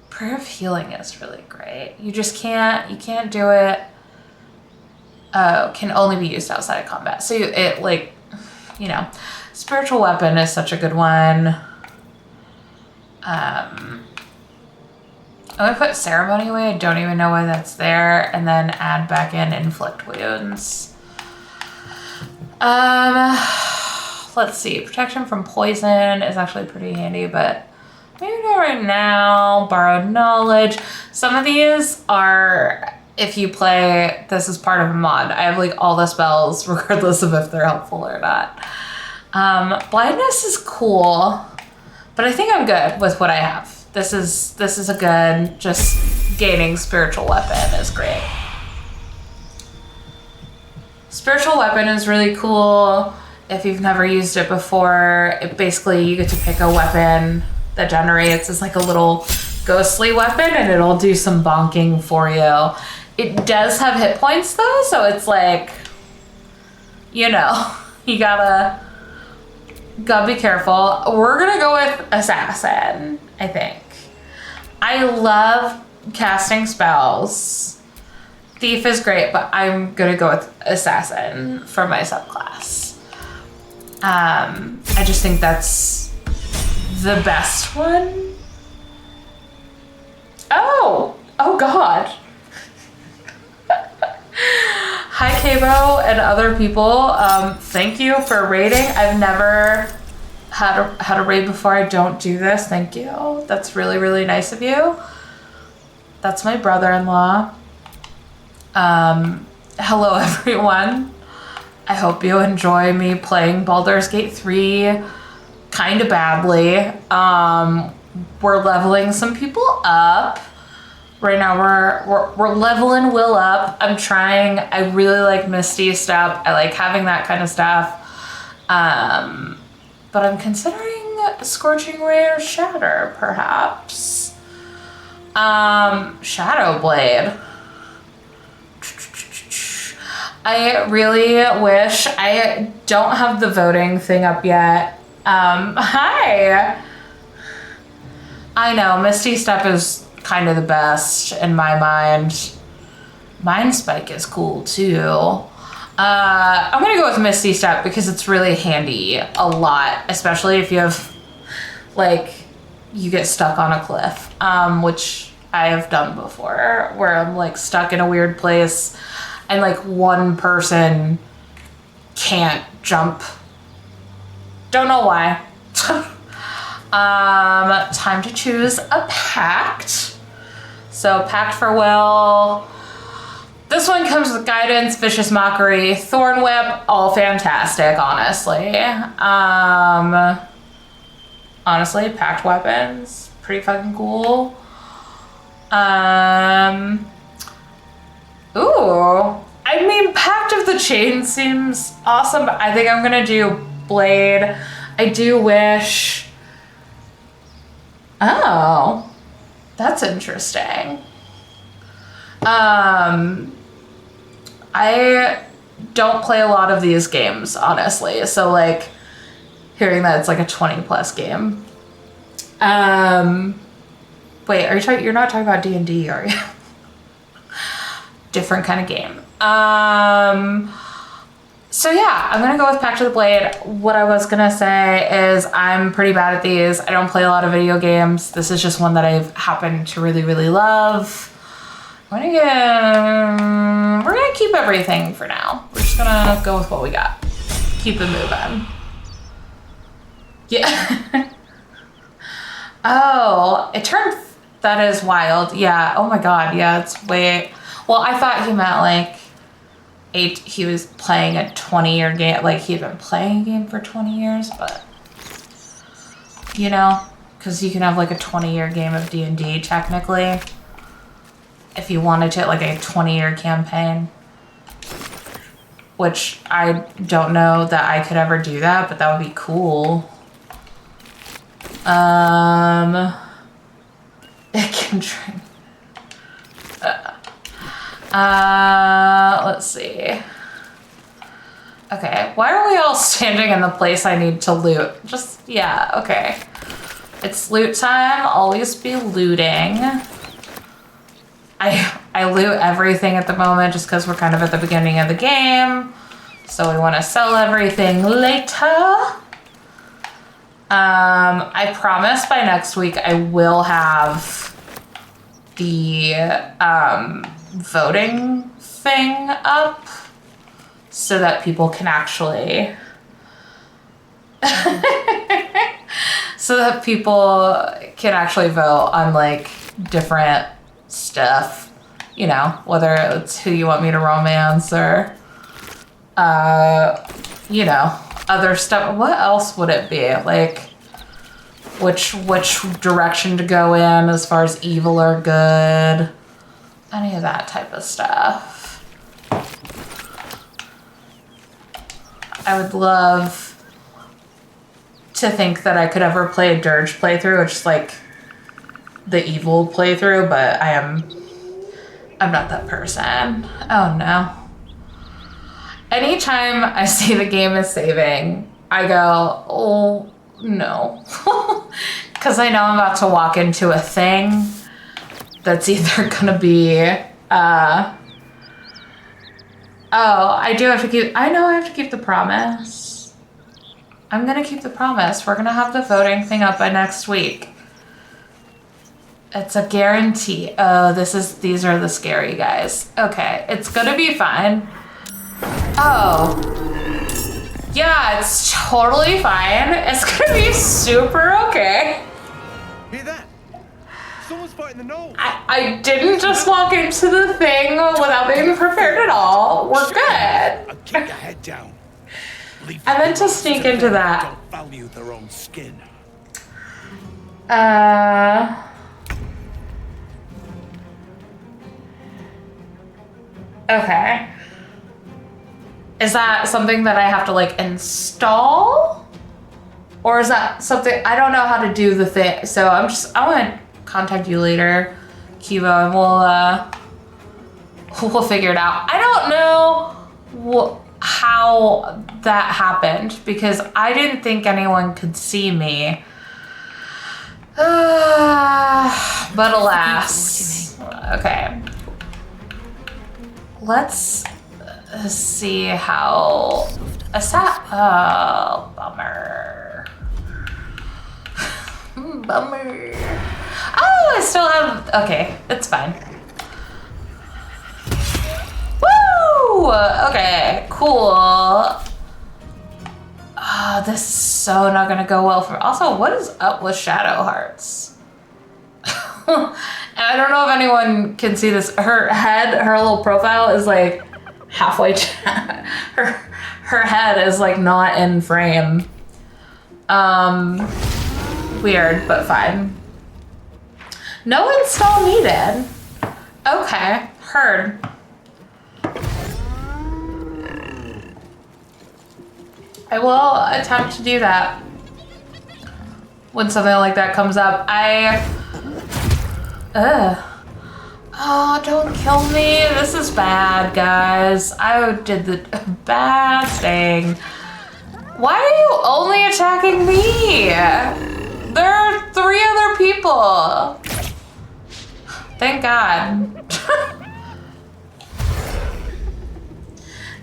Prayer of Healing is really great. You can't do it. Can only be used outside of combat. So it like, you know, Spiritual Weapon is such a good one. I'm gonna put Ceremony away. I don't even know why that's there. And then add back in Inflict Wounds. Let's see. Protection from poison is actually pretty handy, but maybe not right now. Borrowed Knowledge. Some of these are, if you play, this is part of a mod. I have like all the spells regardless of if they're helpful or not. Blindness is cool, but I think I'm good with what I have. This is a good, just gaining Spiritual Weapon is great. Spiritual Weapon is really cool if you've never used it before. It basically, you get to pick a weapon that generates as like a little ghostly weapon and it'll do some bonking for you. It does have hit points though, so it's like, you know, you gotta be careful. We're gonna go with Assassin, I think. I love casting spells. Thief is great, but I'm gonna go with Assassin for my subclass. I just think that's the best one. Oh God. Hi Kabo and other people. Thank you for raiding. I've never had a raid before. I don't do this. Thank you. That's really, really nice of you. That's my brother-in-law. Hello everyone. I hope you enjoy me playing Baldur's Gate 3 kind of badly. We're leveling some people up. Right now we're leveling Will up. I'm trying. I really like Misty Step. I like having that kind of stuff. But I'm considering Scorching Ray or Shatter, perhaps. Shadow Blade. I really wish, I don't have the voting thing up yet. Hi. I know, Misty Step is kind of the best in my mind. Mind Spike is cool too. I'm gonna go with Misty Step because it's really handy a lot, especially if you have, like, you get stuck on a cliff, which I have done before, where I'm like stuck in a weird place and like one person can't jump. Don't know why. Time to choose a pact. So Pact for Will. This one comes with Guidance, Vicious Mockery, Thorn Whip, all fantastic, honestly. Honestly, Pact Weapons, pretty fucking cool. Ooh. I mean, Pact of the Chain seems awesome, but I think I'm gonna do Blade. I do wish... Oh. That's interesting. I don't play a lot of these games, honestly. So like hearing that it's like a 20+ game. Wait, are you talking, you're not talking about D&D, are you? Different kind of game. So yeah, I'm gonna go with Pact of the Blade. What I was gonna say is I'm pretty bad at these. I don't play a lot of video games. This is just one that I've happened to really, really love. We're gonna keep everything for now. We're just gonna go with what we got. Keep it moving. Yeah. Oh, it turned, that is wild. Yeah, oh my God, yeah, it's way, well, I thought he meant like he was playing a 20-year game, like he'd been playing a game for 20 years, but you know, because you can have like a 20-year game of D&D technically. If you wanted to, like a 20-year campaign, which I don't know that I could ever do that, but that would be cool. It can drink. Let's see. Okay, why are we all standing in the place I need to loot? Just, yeah, okay. It's loot time, always be looting. I loot everything at the moment just because we're kind of at the beginning of the game. So we want to sell everything later. I promise by next week I will have the voting thing up so that people can actually vote on like different stuff, you know, whether it's who you want me to romance or you know, other stuff. What else would it be? Like which direction to go in as far as evil or good, any of that type of stuff. I would love to think that I could ever play a Dirge playthrough, which is like the evil playthrough, but I'm not that person. Oh no. Anytime I see the game is saving, I go, oh no. Because I know I'm about to walk into a thing that's either gonna be, oh, I know I have to keep the promise. I'm gonna keep the promise. We're gonna have the voting thing up by next week. It's a guarantee. Oh, these are the scary guys. Okay, it's gonna be fine. Oh. Yeah, it's totally fine. It's gonna be super okay. Hear that? Someone's fighting the nose. I didn't just walk into the thing without being prepared at all. We're good. Keep your head down. I meant to sneak into that. Don't value their own skin. Okay. Is that something that I have to like install? Or is that something, I don't know how to do the thing. So I want to contact you later, Kivo, and we'll figure it out. I don't know how that happened because I didn't think anyone could see me. But alas. Okay. Let's see how oh, bummer. Bummer. Oh, I still have, okay, it's fine. Woo! Okay, cool. Oh, this is so not gonna go well for, also, what is up with Shadow Hearts? I don't know if anyone can see this. Her head, her little profile is like halfway. Her head is like not in frame. Weird, but fine. No install needed. Okay, heard. I will attempt to do that when something like that comes up. Oh, don't kill me. This is bad, guys. I did the bad thing. Why are you only attacking me? There are 3 other people. Thank God.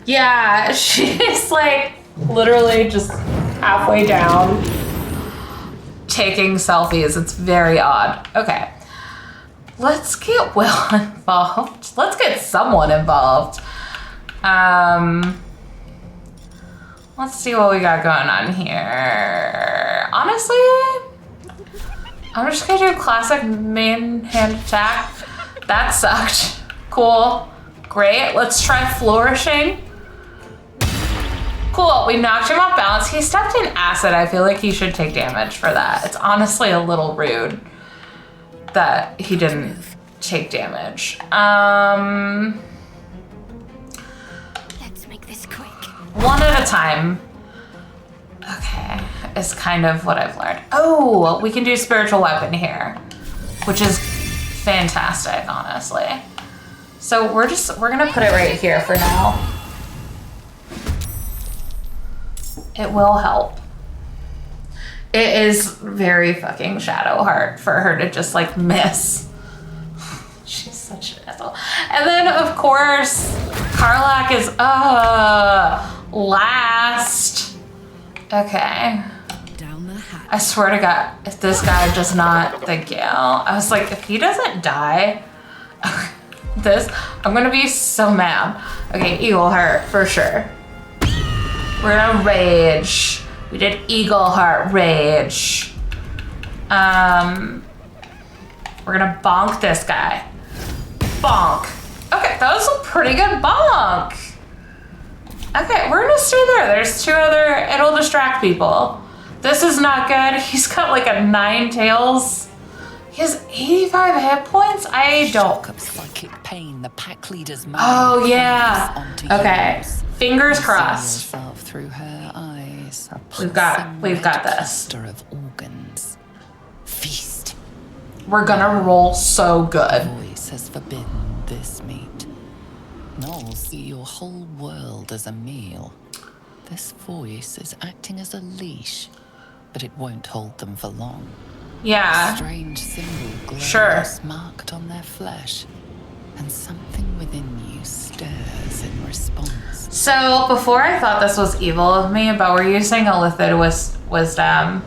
Yeah, she's like literally just halfway down taking selfies. It's very odd. Okay. Let's get Will involved. Let's get someone involved. Let's see what we got going on here. Honestly, I'm just gonna do classic main hand attack. That sucked. Cool. Great. Let's try flourishing. Cool. We knocked him off balance. He stepped in acid. I feel like he should take damage for that. It's honestly a little rude that he didn't take damage. Let's make this quick. One at a time. Okay, is kind of what I've learned. Oh, we can do spiritual weapon here, which is fantastic, honestly. So we're gonna put it right here for now. It will help. It is very fucking Shadowheart for her to just like miss. She's such an asshole. And then of course, Karlach is last. Okay. Down the hatch. I swear to God, if this guy does not, thank you. I was like, if he doesn't die, I'm gonna be so mad. Okay, Eagle Heart for sure. We're gonna rage. We did Eagle Heart rage. We're gonna bonk this guy. Bonk. Okay, that was a pretty good bonk. Okay, we're gonna stay there. There's 2 other, it'll distract people. This is not good. He's got like a 9 tails. He has 85 hit points? I don't. Shock of psychic pain, the pack leader's mind. Oh yeah. Okay. Yours. Fingers See crossed. yourself through her eyes. A We've got pulsing red this. cluster of organs. Feast. We're gonna roll so good. Voice has forbidden this meat. Gnolls see your whole world as a meal. This voice is acting as a leash, but it won't hold them for long. Yeah. A strange symbol glows Sure. marked on their flesh, and something within you stirs in response. So before I thought this was evil of me, but we're using a Lithid wisdom.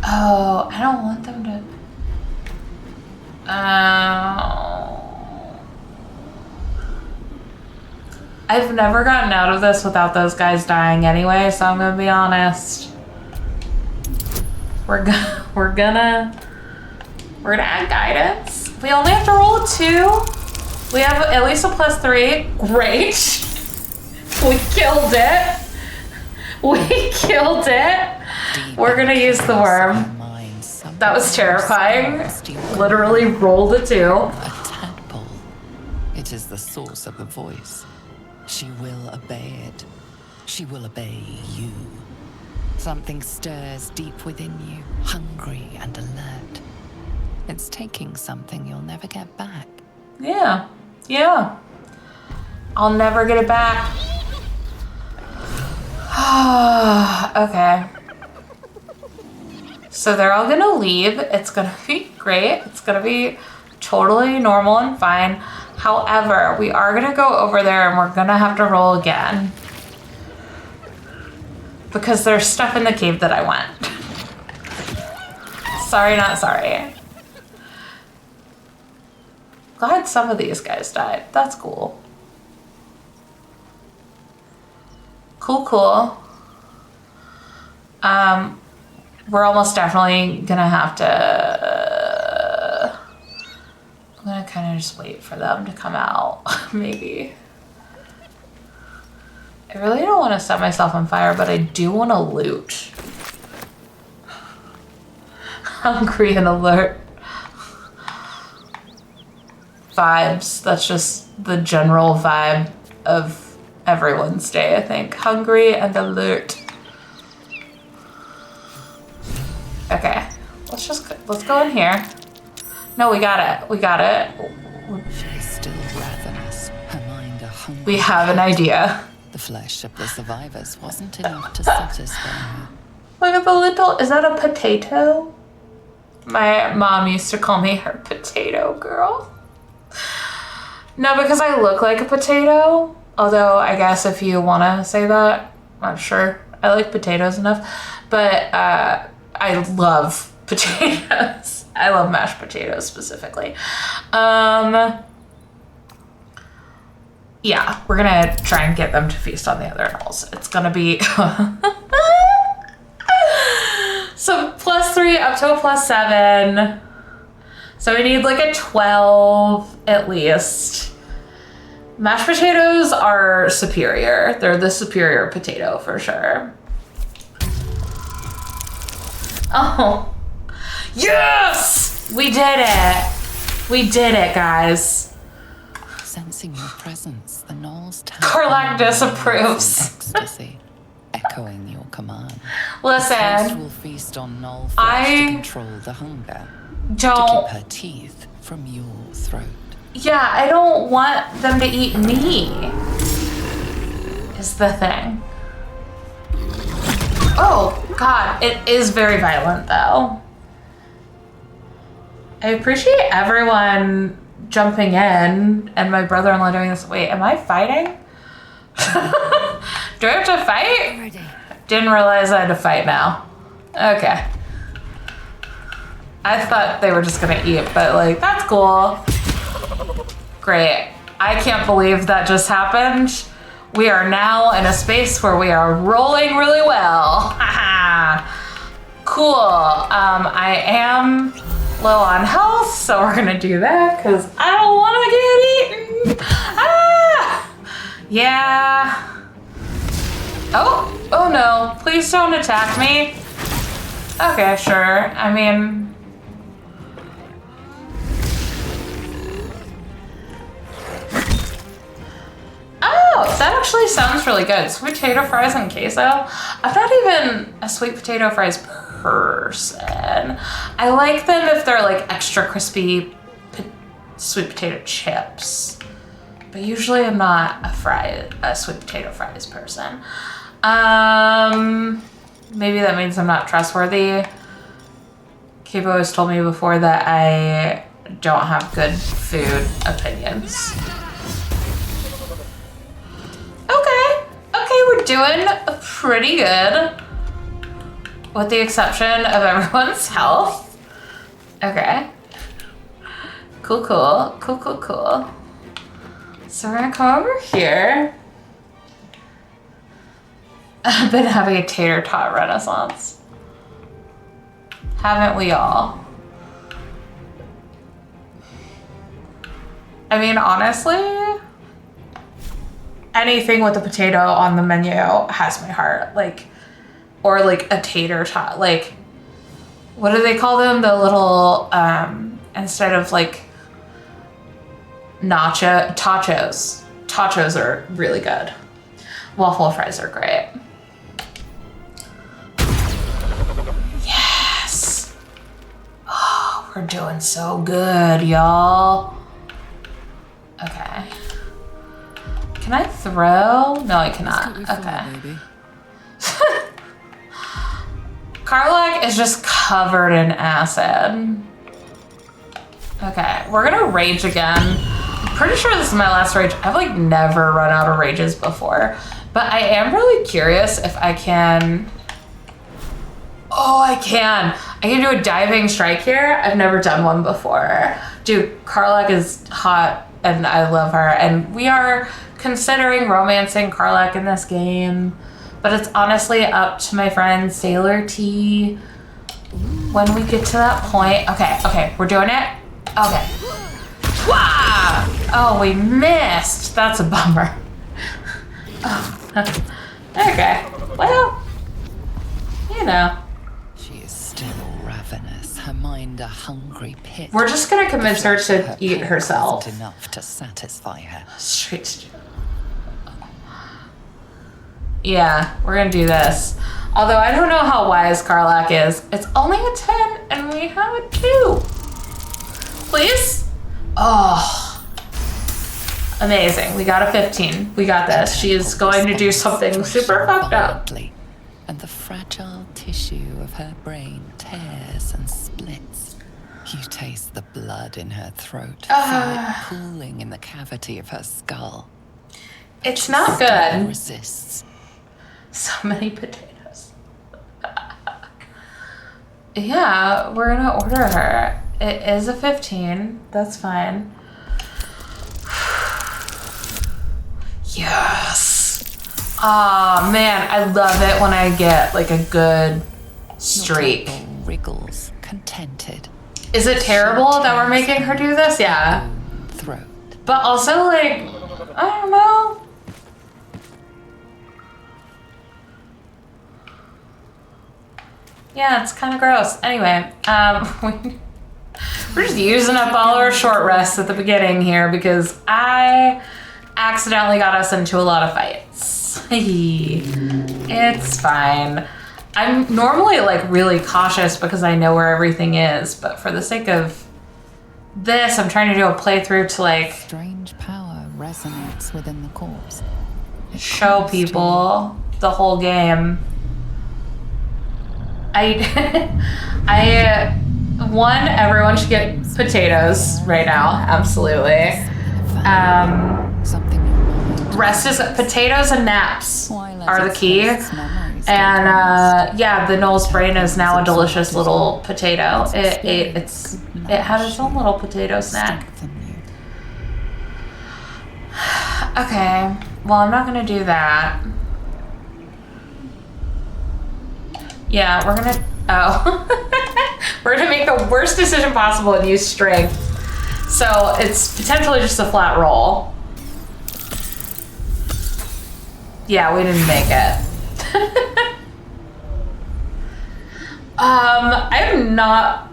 Oh, I don't want them to. I've never gotten out of this without those guys dying anyway, so I'm gonna be honest. We're gonna add guidance. We only have to roll a 2. We have at least a +3. Great. We killed it. We killed it. We're gonna use the worm. That was terrifying. Literally rolled a 2. A tadpole. It is the source of the voice. She will obey it. She will obey you. Something stirs deep within you, hungry and alert. It's taking something you'll never get back. Yeah. Yeah. I'll never get it back. Okay. So they're all gonna leave. It's gonna be great. It's gonna be totally normal and fine. However, we are gonna go over there and we're gonna have to roll again. Because there's stuff in the cave that I want. Sorry, not sorry. Glad some of these guys died. That's cool. Cool. We're almost definitely gonna have to just wait for them to come out? Maybe. I really don't want to set myself on fire, but I do want to loot. Hungry and alert. Vibes. That's just the general vibe of everyone's day, I think. Hungry and alert. Okay. Let's go in here. No, we got it. We got it. She's still ravenous, her mind a hungry. We have an idea. The flesh of the survivors wasn't enough to satisfy her. Look at the little, is that a potato? My mom used to call me her potato girl. No, because I look like a potato. Although I guess if you want to say that, I'm sure. I like potatoes enough. But I love potatoes. I love mashed potatoes specifically. Yeah, we're gonna try and get them to feast on the other animals. It's gonna be so +3 up to a +7. So we need like a 12 at least. Mashed potatoes are superior. They're the superior potato for sure. Oh, yes! We did it. We did it, guys. Sensing your presence, the gnolls Karlach disapproves. Ecstasy, echoing your command. Listen, The first will feast on gnoll flesh to control the hunger. To keep her teeth from your throat. Yeah, I don't want them to eat me. Is the thing. Oh, God, it is very violent though. I appreciate everyone jumping in and my brother-in-law doing this. Wait, am I fighting? Do I have to fight? Ready. Didn't realize I had to fight now. Okay. I thought they were just gonna eat, but like, that's cool. Great. I can't believe that just happened. We are now in a space where we are rolling really well. Haha. Cool. I am low on health, so we're gonna do that because I don't want to get eaten. Ah! Yeah. Oh no, please don't attack me. Okay, sure. I mean, oh, that actually sounds really good. Sweet potato fries and queso. I'm not even a sweet potato fries person. I like them if they're like extra crispy sweet potato chips. But usually I'm not a sweet potato fries person. Maybe that means I'm not trustworthy. Kibo has told me before that I don't have good food opinions. Okay, we're doing pretty good. With the exception of everyone's health. Okay. Cool. So we're gonna come over here. I've been having a tater tot renaissance. Haven't we all? I mean, honestly, anything with a potato on the menu has my heart. Like, or like a tater tot. Like, what do they call them? The little, instead of like tachos. Tachos are really good. Waffle fries are great. Yes. Oh, we're doing so good, y'all. Okay. Can I throw? No, I cannot. Okay. Karlach is just covered in acid. Okay, we're gonna rage again. I'm pretty sure this is my last rage. I've like never run out of rages before, but I am really curious if I can. Oh, I can do a diving strike here. I've never done one before. Dude, Karlach is hot and I love her. And we are considering romancing Karlach in this game, but it's honestly up to my friend Sailor T when we get to that point. Okay, we're doing it. Okay. Wah! Oh, we missed. That's a bummer. Oh. Okay. Well, you know. She is still ravenous, her mind a hungry pit. We're just gonna convince her to eat herself. Isn't enough to satisfy her. Straight to... Yeah, we're gonna do this. Although I don't know how wise Karlach is. It's only a 10 and we have a 2. Please? Oh. Amazing. We got a 15. We got this. She is going to do something super fucked up. And the fragile tissue of her brain tears and splits. You taste the blood in her throat, feel it pooling in the cavity of her skull. It's not good. Resists. So many potatoes. Yeah, we're gonna order her. It is a 15. That's fine. Yes. Oh man, I love it when I get like a good streak. Your table wriggles, contented. Is it terrible that we're making her do this? Yeah. Throat. But also like, I don't know. Yeah, it's kind of gross. Anyway, we're just using up all our short rests at the beginning here because I accidentally got us into a lot of fights. It's fine. I'm normally like really cautious because I know where everything is, but for the sake of this, I'm trying to do a playthrough to like strange power resonates within the corpse. Show people the whole game. Everyone should get potatoes right now. Absolutely. Rest is potatoes and naps are the key. And yeah, the Knoll's brain is now a delicious little potato. It had its own little potato snack. Okay, well I'm not gonna do that. Yeah, we're gonna we're gonna make the worst decision possible and use strength. So it's potentially just a flat roll. Yeah, we didn't make it. I'm not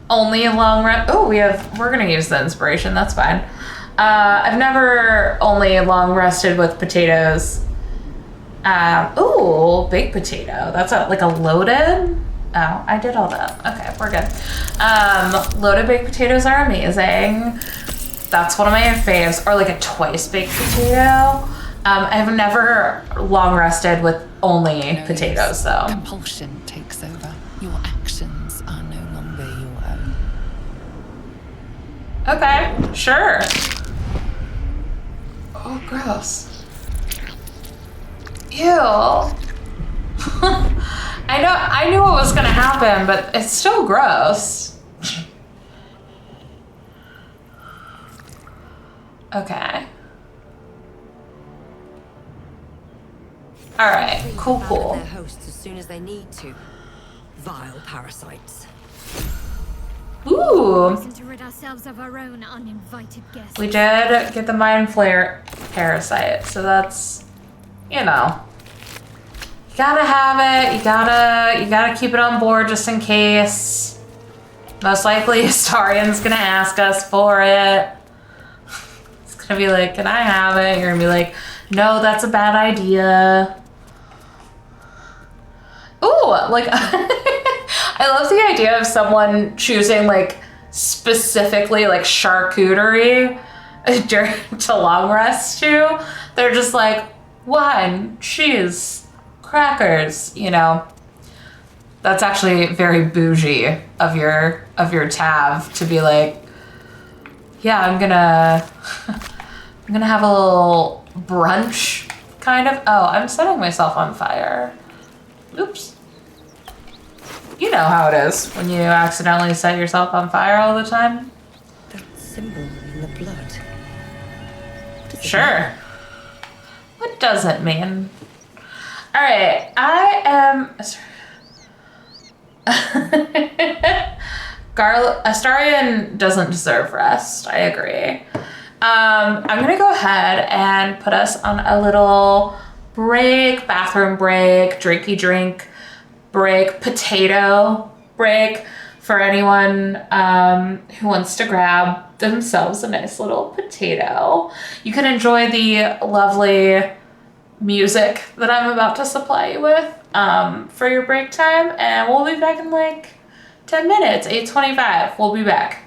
only a long rest. Oh, we're gonna use the inspiration, that's fine. I've never only long rested with potatoes. Ooh, baked potato. That's like a loaded. Oh, I did all that. Okay, we're good. Loaded baked potatoes are amazing. That's one of my faves. Or like a twice baked potato. I've never long rested with only potatoes though. Compulsion takes over. Your actions are no longer your own. Okay, sure. Oh, gross. Ew. I knew what was gonna happen, but it's still gross. Okay. All right. Cool. Their hosts as soon as they need to. Vile parasites. Ooh. To rid ourselves of our own uninvited guests. We did get the Mind Flayer parasite, so that's, you know, you gotta have it. You gotta keep it on board just in case. Most likely, Astarian's gonna ask us for it. It's gonna be like, "Can I have it?" You're gonna be like, "No, that's a bad idea." Ooh, like I love the idea of someone choosing like specifically like charcuterie to long rest to. They're just like wine, cheese, crackers, you know. That's actually very bougie of your tab to be like, yeah, I'm gonna have a little brunch kind of. Oh, I'm setting myself on fire. Oops. You know how it is when you accidentally set yourself on fire all the time. That symbol in the blood. Sure. What does it mean? All right, I am. Astarion doesn't deserve rest. I agree. I'm gonna go ahead and put us on a little break, bathroom break, drinky drink break, potato break for anyone who wants to grab themselves a nice little potato. You can enjoy the lovely music that I'm about to supply you with for your break time, and we'll be back in like 10 minutes, 8:25. We'll be back.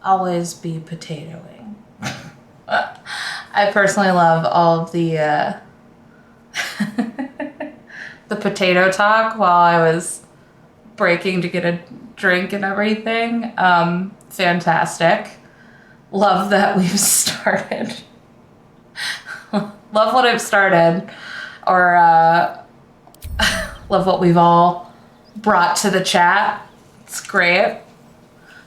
always be potatoing. I personally love all of the the potato talk while I was breaking to get a drink and everything. Fantastic. Love that we've started. Love what I've started, or love what we've all brought to the chat. It's great.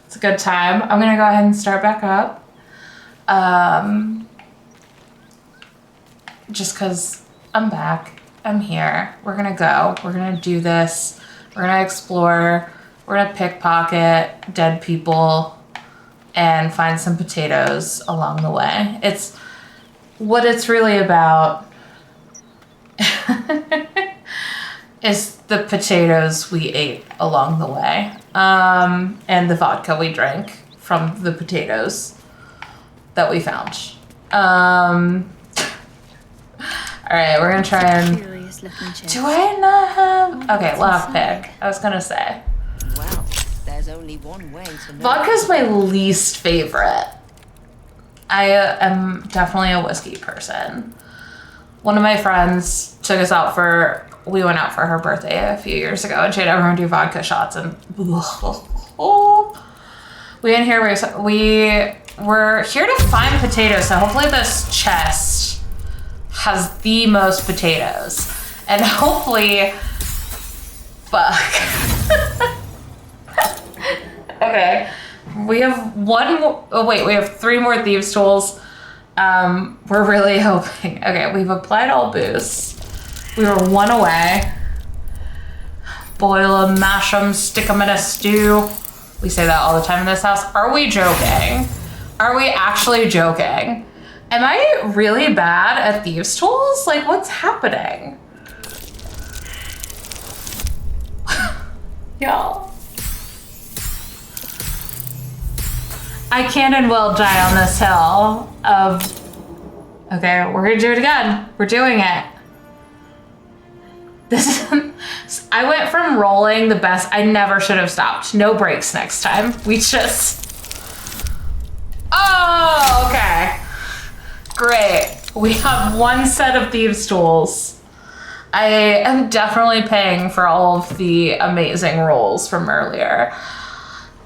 It's a good time. I'm gonna go ahead and start back up. Just because I'm back. I'm here. We're gonna go. We're gonna do this. We're gonna explore. We're gonna pickpocket dead people and find some potatoes along the way. It's what it's really about is the potatoes we ate along the way, and the vodka we drank from the potatoes that we found. All right, we're gonna try and. Do I not have? Okay, lockpick. I was gonna say. Well, there's only one way to know. Vodka's my least favorite. I am definitely a whiskey person. One of my friends took us out we went out for her birthday a few years ago, and she had everyone do vodka shots, and we in here, we're here to find potatoes, so hopefully this chest has the most potatoes, and hopefully, fuck. Okay, we have we have 3 more thieves tools. We're really hoping. Okay, we've applied all boosts. We were 1 away. Boil 'em, mash 'em, stick 'em in a stew. We say that all the time in this house. Are we joking? Are we actually joking? Am I really bad at thieves tools? Like, what's happening? Y'all. I can and will die on this hill of... Okay, we're gonna do it again. We're doing it. I went from rolling the best. I never should have stopped. No breaks next time. We just... Oh, okay. Great. We have 1 set of thieves tools. I am definitely paying for all of the amazing rolls from earlier.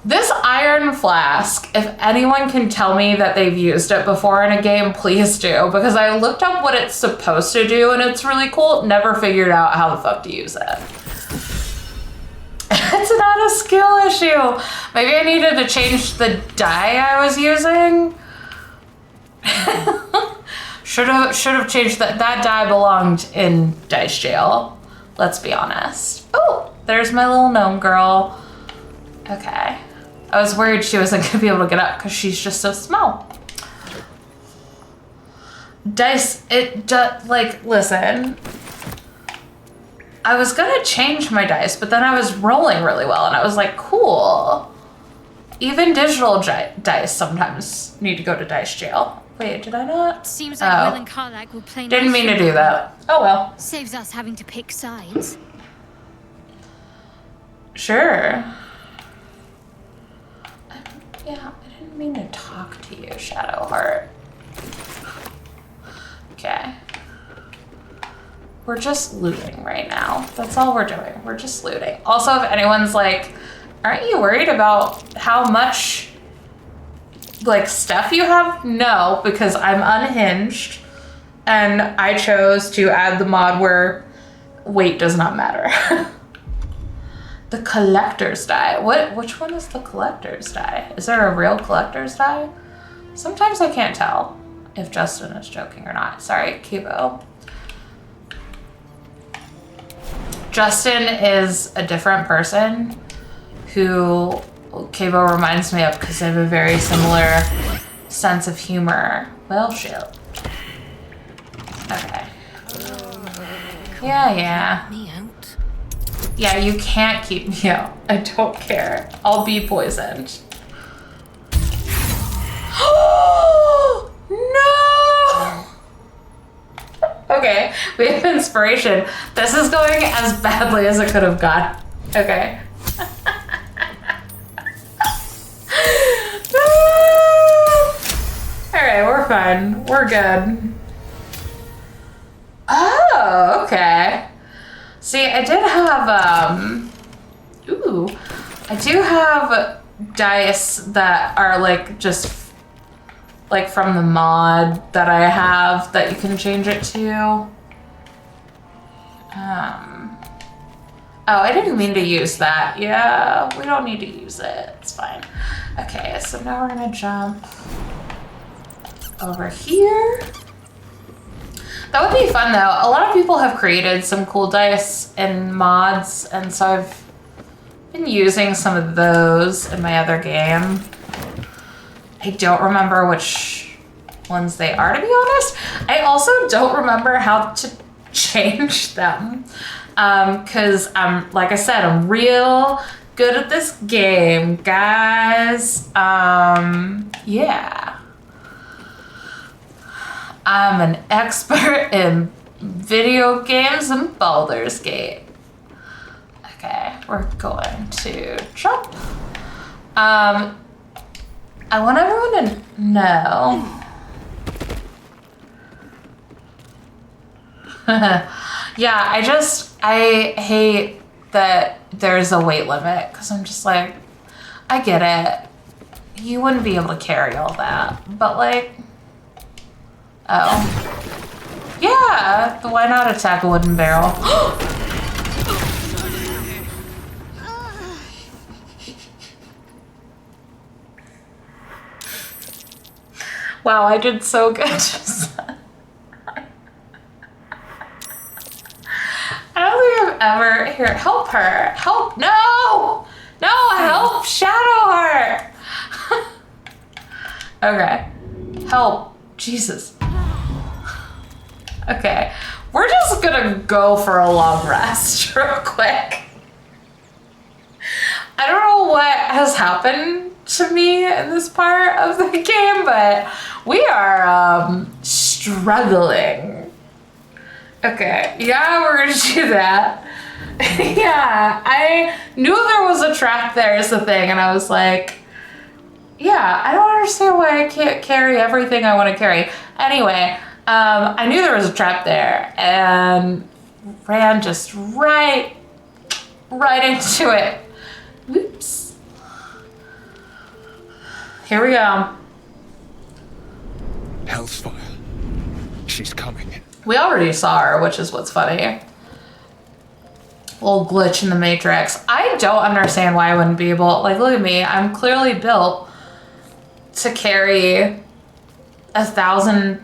This iron flask, if anyone can tell me that they've used it before in a game, please do, because I looked up what it's supposed to do and it's really cool. Never figured out how the fuck to use it. It's not a skill issue. Maybe I needed to change the die I was using. Should have changed that. That die belonged in dice jail. Let's be honest. Oh, there's my little gnome girl. Okay. I was worried she wasn't gonna be able to get up because she's just so small. Dice, listen. I was gonna change my dice, but then I was rolling really well and I was like, cool. Even digital dice sometimes need to go to dice jail. Wait, did I not? Seems like Will and Karlak will play. Didn't mean to do that. Oh well. Saves us having to pick sides. Sure. Yeah, I didn't mean to talk to you, Shadowheart. Okay. We're just looting right now. That's all we're doing. We're just looting. Also, if anyone's like, aren't you worried about how much stuff you have? No, because I'm unhinged and I chose to add the mod where weight does not matter. The collector's die. Which one is the collector's die? Is there a real collector's die? Sometimes I can't tell if Justin is joking or not. Sorry, Kibo. Justin is a different person who Kibo reminds me of because they have a very similar sense of humor. Well, shoot. Okay. Yeah. Me out. Yeah, you can't keep me out. I don't care. I'll be poisoned. No! Okay, we have inspiration. This is going as badly as it could have gone. Okay. fine. We're good. Oh, okay. See, I did have, ooh. I do have dice that are, like, just, like, from the mod that I have that you can change it to. Oh, I didn't mean to use that. Yeah, we don't need to use it. It's fine. Okay, so now we're gonna jump over here. That would be fun though. A lot of people have created some cool dice and mods, and so I've been using some of those in my other game. I don't remember which ones they are, to be honest. I also don't remember how to change them. Cause like I said, I'm real good at this game, guys. Yeah. I'm an expert in video games and Baldur's Gate. Okay, we're going to jump. I want everyone to know. Yeah, I hate that there's a weight limit because I'm just like, I get it. You wouldn't be able to carry all that, but like, oh. Yeah, why not attack a wooden barrel? Wow, I did so good just then. I don't think I've ever, here, help her, help, no, help, shadow her. Okay, help, Jesus. Okay, we're just gonna go for a long rest real quick. I don't know what has happened to me in this part of the game, but we are struggling. Okay, yeah, we're gonna do that. Yeah, I knew there was a trap there is the thing, and I was like, yeah, I don't understand why I can't carry everything I want to carry. Anyway, I knew there was a trap there, and ran just right into it. Whoops. Here we go. Hellfire. She's coming. We already saw her, which is what's funny. Little glitch in the Matrix. I don't understand why I wouldn't be able, like, look at me. I'm clearly built to carry 1,000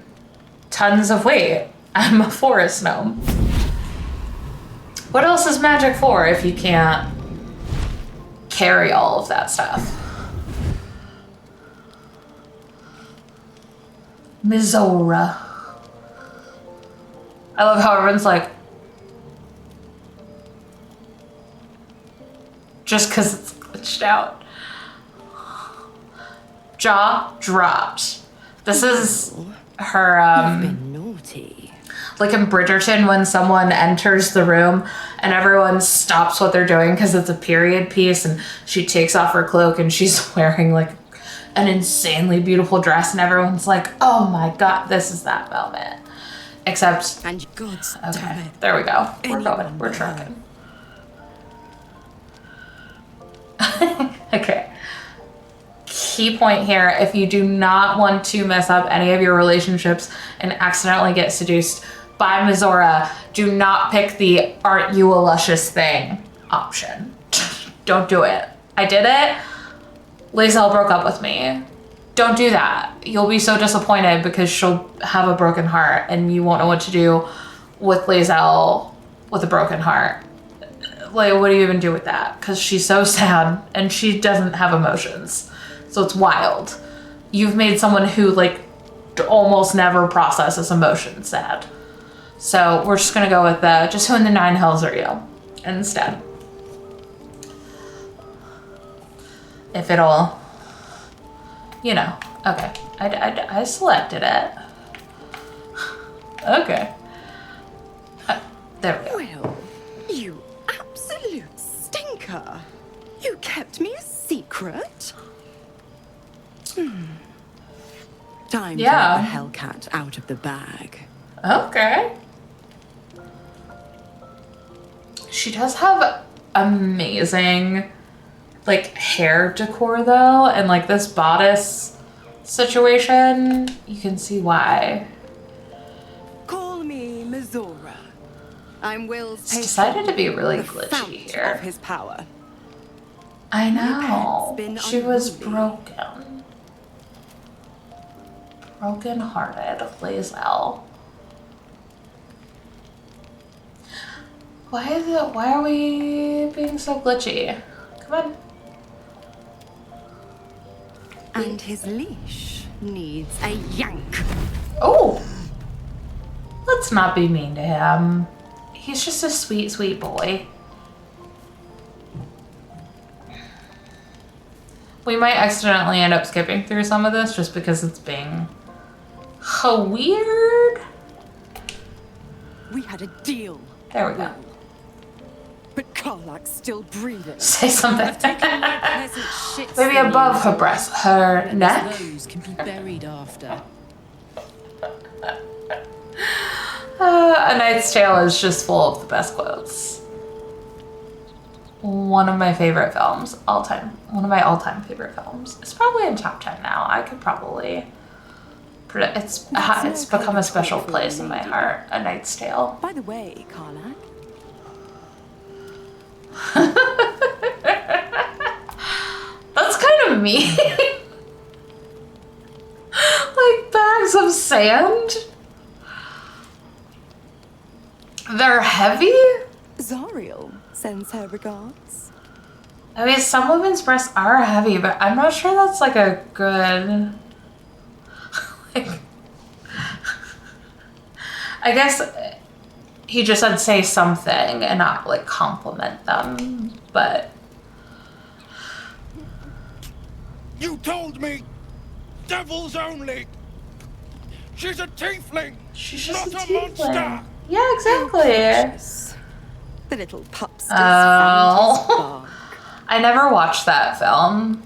tons of weight. I'm a forest gnome. What else is magic for if you can't carry all of that stuff? Mizora. I love how everyone's like, just because it's glitched out. Jaw dropped. This is her, Been naughty. like in Bridgerton when someone enters the room and everyone stops what they're doing because it's a period piece, and she takes off her cloak and she's wearing like an insanely beautiful dress, and everyone's like, oh my God, this is that moment. Except, And God's damn okay, it. there we go. We're Anyone going, we're but trucking. Okay. Key point here, if you do not want to mess up any of your relationships and accidentally get seduced by Mizora, do not pick the aren't you a luscious thing option. Don't do it. I did it. Lae'zel broke up with me. Don't do that. You'll be so disappointed because she'll have a broken heart and you won't know what to do with Lae'zel with a broken heart. Like, what do you even do with that? Because she's so sad and she doesn't have emotions. So it's wild. You've made someone who like almost never processes emotions sad. So we're just gonna go with just who in the nine hells are you instead. If it'll, you know, okay. I selected it. Okay. There we go. Well, you absolute stinker. You kept me a secret? Time to Yeah. let the Hellcat out of the bag. Okay. She does have amazing, like, hair decor, though, and, like, this bodice situation, you can see why. Call me Mizora. I'm Will's It's patron, decided to be really the glitchy fount here. of his power. I My pet's been know. She was unruly. broken. Broken-hearted Lae'zel. Why are we being so glitchy? Come on. And his leash needs a yank. Oh! Let's not be mean to him. He's just a sweet, sweet boy. We might accidentally end up skipping through some of this just because it's being weird. We had a deal. There we go. But Karlak's still breathing. Say something. Pleasant shits Maybe from above you, her breast, her and neck. those can be buried after. A Knight's Tale is just full of the best quotes. One of my favorite films, all time. One of my all-time favorite films. It's probably in top 10 now. I could probably. It's become a special place in my heart. A Knight's Tale. By the way, Karlak. That's kind of mean. Like bags of sand. They're heavy? Zariel sends her regards. I mean, some women's breasts are heavy, but I'm not sure that's like a good. Like, I guess he just said say something and not like compliment them, but. You told me! Devils only! She's a tiefling! She's just not a monster! tiefling. Yeah, exactly. Precious. The little pupster's Oh. I never watched that film.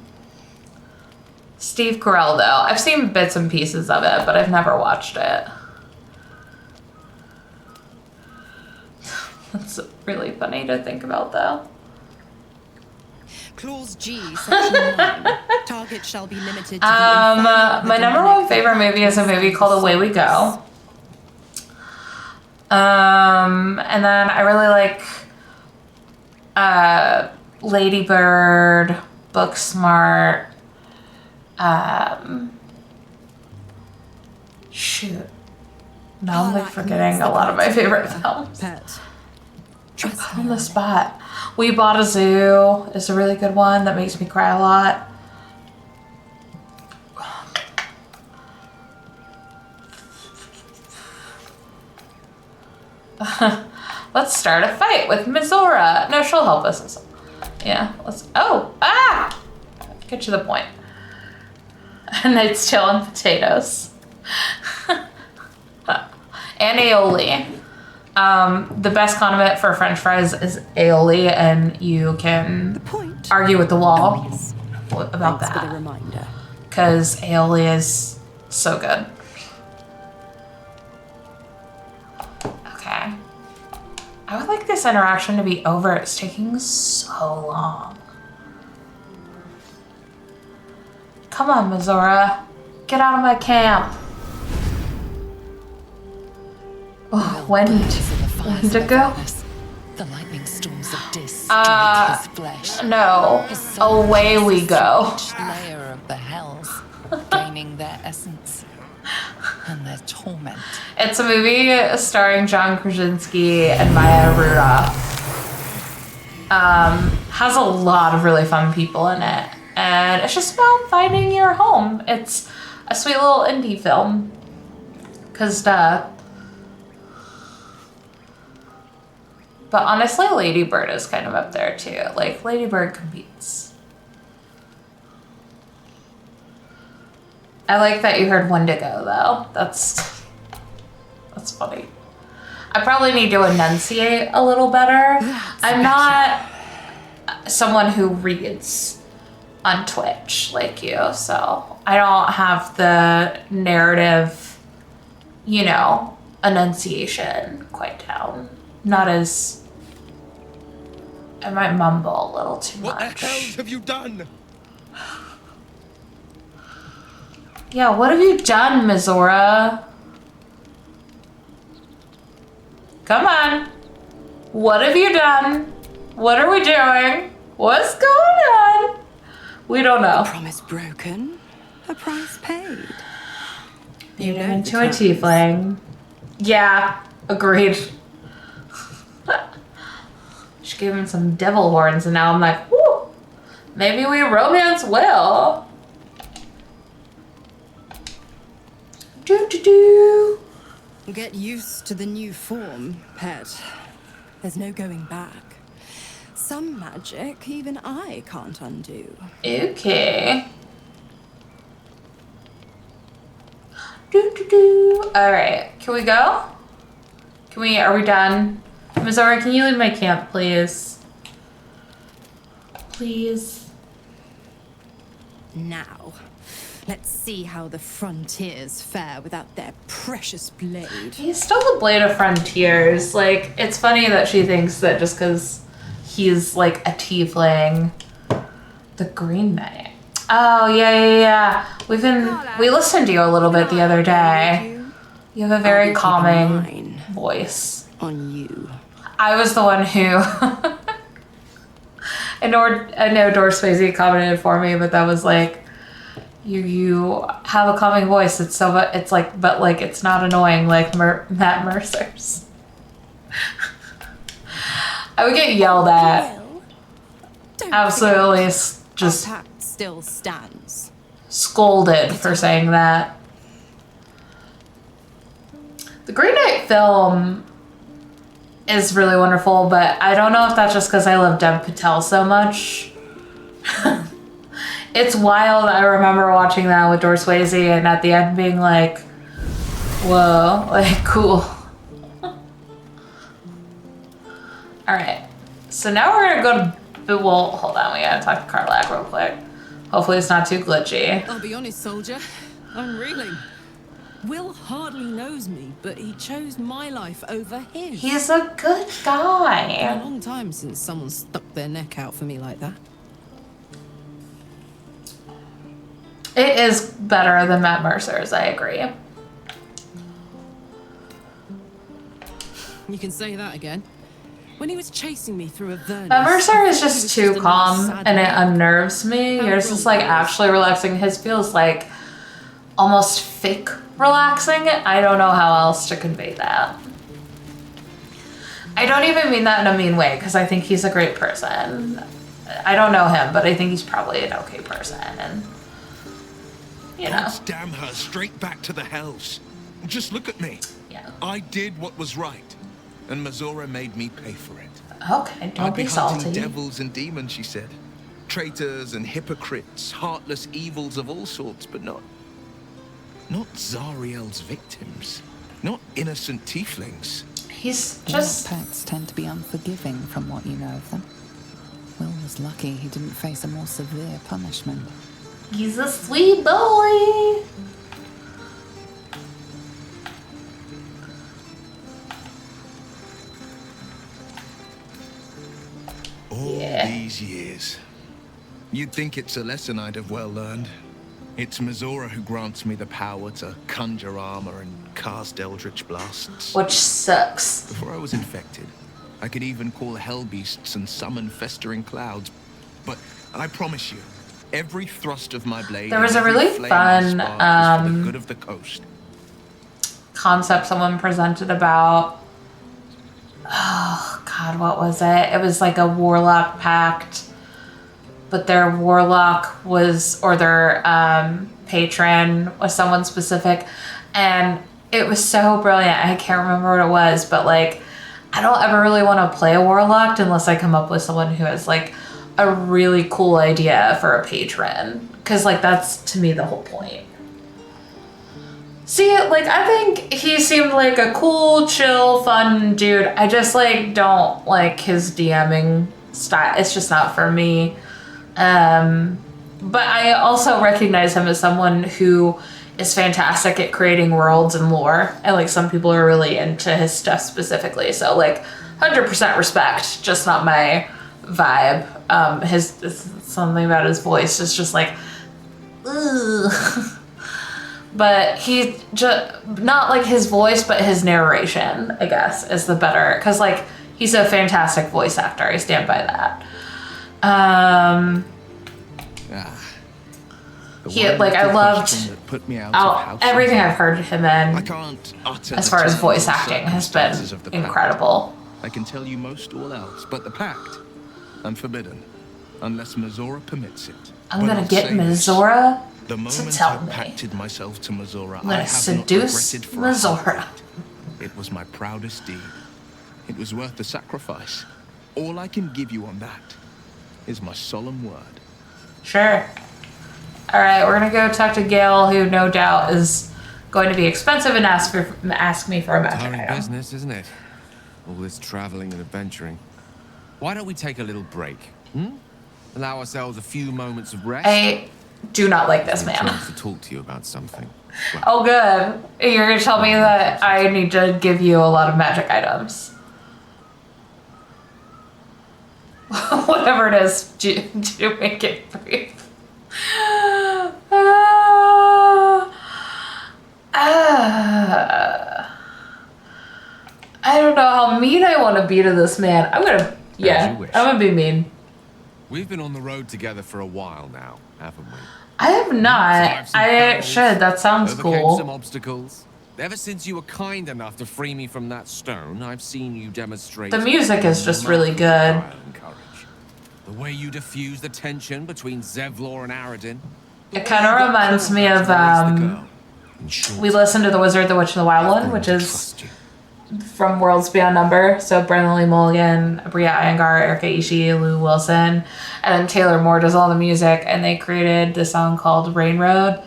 Steve Carell, though. I've seen bits and pieces of it, but I've never watched it. That's really funny to think about, though. Clause G, section 9. Target shall be limited to the My number one favorite movie is a movie called Away We Go. And then I really like Lady Bird, Booksmart. Shoot. Now I'm like forgetting a lot of my favorite films. Pet. On the spot. We Bought a Zoo is a really good one that makes me cry a lot. Let's start a fight with Mizora. No, she'll help us. Yeah, let's. Oh, ah! Get to the point. A Knight's Tale and potatoes. And aioli. The best condiment for French fries is aioli, and you can argue with the wall about Thanks for the that. reminder. Because aioli is so good. Okay. I would like this interaction to be over. It's taking so long. Come on, Mizora. Get out of my camp. Oh, Wendigo? The lightning storms of Dis strike his flesh. No. His soul Away we go. each layer of the hells, gaining their essence and their torment. It's a movie starring John Krasinski and Maya Rudolph. Has a lot of really fun people in it. And it's just about finding your home. It's a sweet little indie film. Because, but honestly, Lady Bird is kind of up there too. Like, Lady Bird competes. I like that you heard Wendigo, though. That's funny. I probably need to enunciate a little better. I'm not someone who reads on Twitch like you, so I don't have the narrative, you know, enunciation quite down. Not as... I might mumble a little too much. What the hell have you done? Yeah, what have you done, Mizora? Come on. What have you done? What are we doing? What's going on? We don't know. A promise broken, a price paid. Made him into a tiefling. Yeah, agreed. She gave him some devil horns, and now I'm like, whoo, maybe we romance will. Do. Get used to the new form, pet. There's no going back. Some magic even I can't undo. Okay. Do. All right, can we go? Are we done? Mizora, can you leave my camp, please? Please. Now, let's see how the frontiers fare without their precious blade. He's still the Blade of Frontiers. Like, it's funny that she thinks that just because he's like a tiefling. The Green Knight. Oh, yeah. We listened to you a little bit the other day. You have a very calming voice. On you. I was the one who... I know Dorspazy commented for me, but that was like, you have a calming voice. It's like, but like, it's not annoying like Matt Mercer's. I would get yelled at. Absolutely, just our pact still stands. Scolded for saying that. The Green Knight film is really wonderful, but I don't know if that's just because I love Dev Patel so much. It's wild. I remember watching that with Dorspazy and at the end being like, whoa, like, cool. Alright, so now we're gonna go to... Well, hold on, we gotta talk to Karlach real quick. Hopefully it's not too glitchy. I'll be honest, soldier. I'm reeling. Will hardly knows me, but he chose my life over his. He's a good guy. A long time since someone stuck their neck out for me like that. It is better than Matt Mercer's, I agree. You can say that again. When he was chasing me through Avernus... Matt Mercer is just too calm and it unnerves me. Yours is like actually relaxing. His feels like almost fake relaxing. I don't know how else to convey that. I don't even mean that in a mean way because I think he's a great person. I don't know him, but I think he's probably an okay person, and you know. Let's damn her straight back to the hells. Just look at me. Yeah. I did what was right, and Mizora made me pay for it. Okay, don't I'd be be hunting salty. devils and demons, she said. Traitors and hypocrites, heartless evils of all sorts, but not Zariel's victims. Not innocent tieflings. He's All just... pets tend to be unforgiving from what you know of them. Will was lucky he didn't face a more severe punishment. He's a sweet boy. All these years. You'd think it's a lesson I'd have well learned. It's Mizora who grants me the power to conjure armor and cast eldritch blasts. Which sucks. Before I was infected, I could even call hell beasts and summon festering clouds. But I promise you, every thrust of my blade... There was a really fun for the good of the coast. Concept someone presented about... Oh, God, what was it? It was like a warlock pact. But their warlock was, or their patron was someone specific. And it was so brilliant. I can't remember what it was, but like, I don't ever really want to play a warlock unless I come up with someone who has like a really cool idea for a patron. Cause like, that's to me the whole point. See, like, I think he seemed like a cool, chill, fun dude. I just like, don't like his DMing style. It's just not for me. but I also recognize him as someone who is fantastic at creating worlds and lore. And like some people are really into his stuff specifically. So like 100% respect, just not my vibe. Something about his voice is just like, ugh. But he just, not like his voice, but his narration, I guess, is the better. Because like he's a fantastic voice actor. I stand by that. I loved put me out everything I've heard him in. I can't utter as far as voice acting has been incredible. I can tell you most all else, but the pact, unforbidden, unless Mizora permits it. I'm gonna get Mizora the moment to tell I me. pacted myself to Mizora, I'm gonna seduce Mizora. It was my proudest deed. It was worth the sacrifice. All I can give you on that is my solemn word. Sure. All right, we're gonna go talk to Gale, who no doubt is going to be expensive, and ask me for a magic Tiring item. business, isn't it? All this traveling and adventuring. Why don't we take a little break? Allow ourselves a few moments of rest. I do not like this I man. chance to talk to you about something. Well, Oh, good. You're gonna tell me that I need to give you a lot of magic items. Whatever it is, to make it brief. I don't know how mean I want to be to this man. I'm gonna be mean. we've been on the road together for a while now, haven't we? I have not. Survived some I battles, should. That sounds overcame cool. some obstacles. Ever since you were kind enough to free me from that stone, I've seen you demonstrate. The music is just really good. style and courage. The way you diffuse the tension between Zevlor and Aradin. It kind of reminds me of we listened to The Wizard, the Witch, and the Wild One, which is from Worlds Beyond Number. So Brendan Lee Mulligan, Bria Iyengar, Erika Ishii, Lou Wilson, and then Taylor Moore does all the music, and they created this song called Rain Road,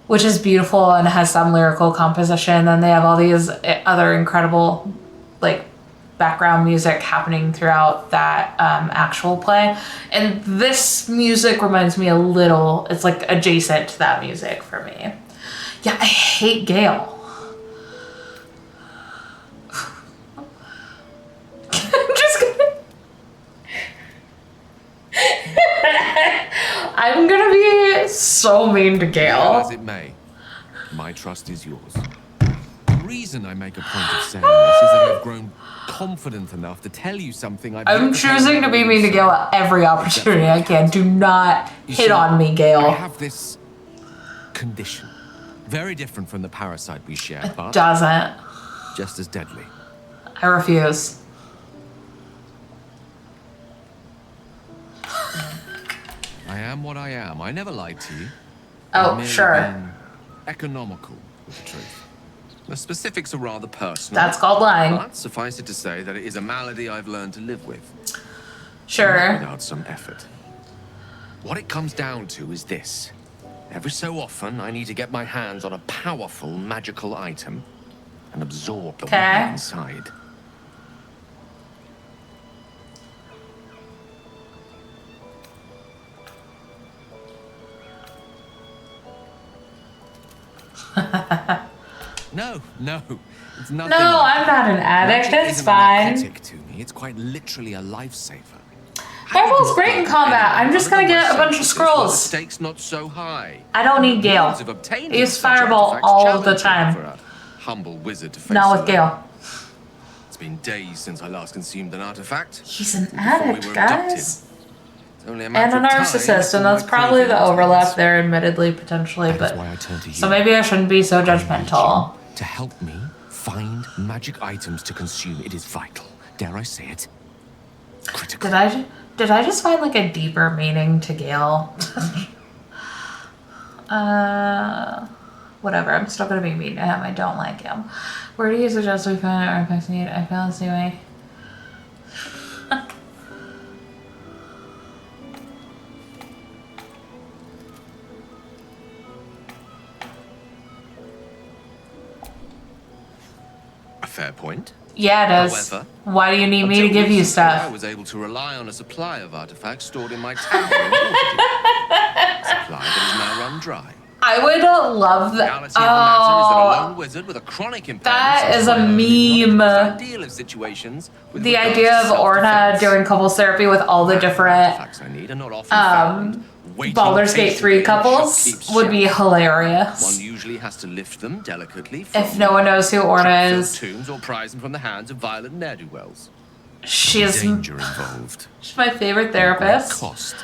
which is beautiful and has some lyrical composition. And they have all these other incredible like background music happening throughout that actual play. And this music reminds me a little, it's like adjacent to that music for me. Yeah, I hate Gale. I'm just gonna... I'm gonna be so mean to Gale. As it may, my trust is yours. The reason I make a point of saying this is that I've grown confident enough to tell you something I'm choosing to be mean to Gale at every opportunity I can. Do not hit on me, Gale. I have this condition. Very different from the parasite we share, but Doesn't. just as deadly. I refuse. I am what I am. I never lied to you. Oh, I've merely sure. been economical with the truth. The specifics are rather personal. That's called lying. But suffice it to say that it is a malady I've learned to live with. Sure. Without some effort. What it comes down to is this. Every so often, I need to get my hands on a powerful magical item and absorb the one inside. No, it's nothing. No, I'm not an addict. It's fine. To me. It's quite literally a lifesaver. Fireball's great in combat. I'm just gonna get a bunch of scrolls. Stakes not so high. I don't need Gale. I use Fireball all of the time. For a humble wizard to face. Not with Gale. It's been days since I last consumed an artifact. He's an addict, guys. And a narcissist, and that's probably the overlap there, admittedly, potentially, but so maybe I shouldn't be so judgmental. To help me find magic items to consume, it is vital. Dare I say it? Critical. Did I just find like a deeper meaning to Gale? Whatever. I'm still gonna be mean to him. I don't like him. Where do you suggest we find artifacts need? I found this anyway. A fair point. Yeah, it is. However, why do you need me to until give you recently, I stuff? was able to rely on a supply of artifacts stored in my tower. A supply that is now run dry. I would love that. Reality of the matter is that a lone wizard with a chronic impairment that is a not meme. ideal of situations with The regards idea to of Orna self-defense. doing couples therapy with all the different Artifacts I need are not often found. Waiting Baldur's Gate 3 patiently in couples shopkeepers' would be shelves. hilarious. One usually has to lift them delicately from If no one knows who Orna trap-filled is, tombs or prize them from the hands of violent ne'er-do-wells. she's Danger involved. my favorite therapist. Cost.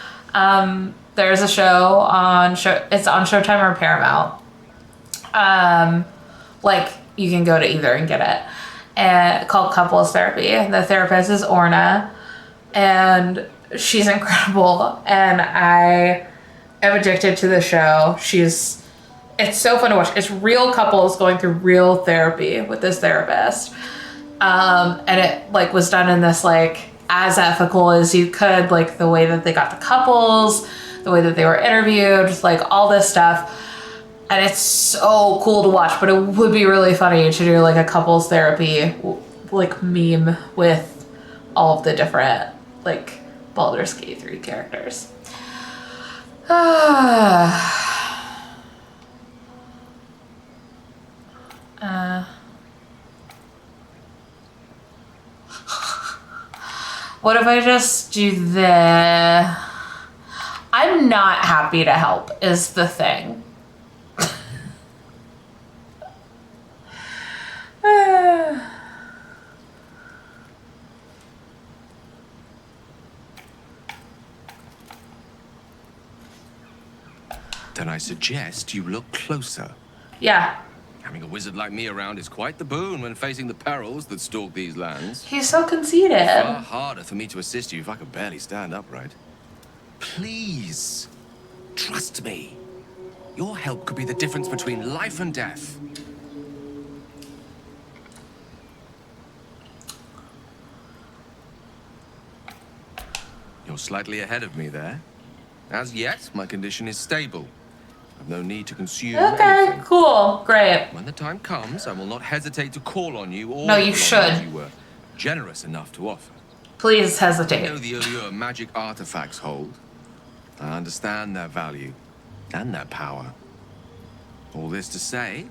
There's a show on it's on Showtime or Paramount. Like you can go to either and get it. And called Couples Therapy. The therapist is Orna, and she's incredible. And I am addicted to the show. It's so fun to watch. It's real couples going through real therapy with this therapist. And it like was done in this like as ethical as you could, like the way that they got the couples, the way that they were interviewed, like all this stuff. And it's so cool to watch, but it would be really funny to do like a couples therapy like meme with all of the different like Baldur's Gate 3 characters. What if I just do the... I'm not happy to help is the thing. Then I suggest you look closer. Yeah. Having a wizard like me around is quite the boon when facing the perils that stalk these lands. He's so conceited. Far harder for me to assist you if I could barely stand upright. Please, trust me. Your help could be the difference between life and death. You're slightly ahead of me there. As yet, my condition is stable. I've no need to consume anything. Cool, great. When the time comes, I will not hesitate to call on you or No, you should. you were generous enough to offer. Please I hesitate. know the allure magic artifacts hold. I understand their value and their power. All this to say,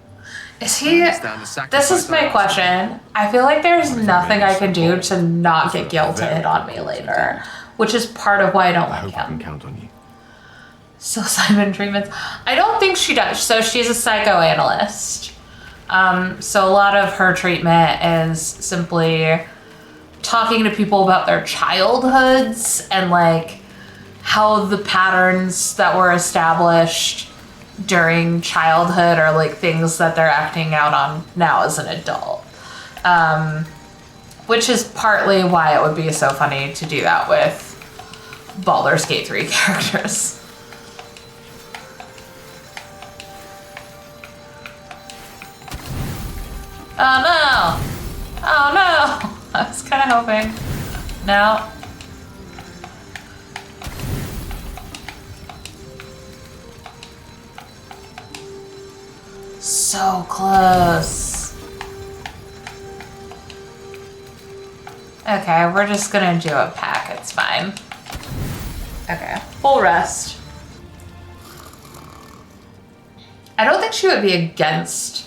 Is he... This is my question. I feel like there's nothing I can do to not get guilted on me later, which is part of why I don't like him. count on you. Psilocybin treatments. I don't think she does. So she's a psychoanalyst. So a lot of her treatment is simply talking to people about their childhoods and like how the patterns that were established during childhood are like things that they're acting out on now as an adult. Which is partly why it would be so funny to do that with Baldur's Gate 3 characters. Oh no! Oh no! I was kind of hoping. No. So close. Okay, we're just gonna do a pack. It's fine. Okay, full rest. I don't think she would be against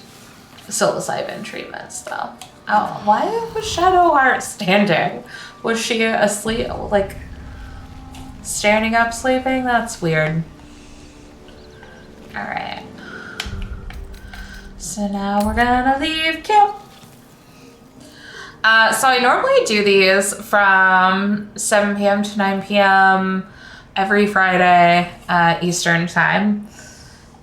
psilocybin treatments, though. Oh, why was Shadowheart standing? Was she asleep, like, standing up sleeping? That's weird. Alright. So now we're gonna leave camp. So I normally do these from 7 p.m. to 9 p.m. every Friday Eastern time.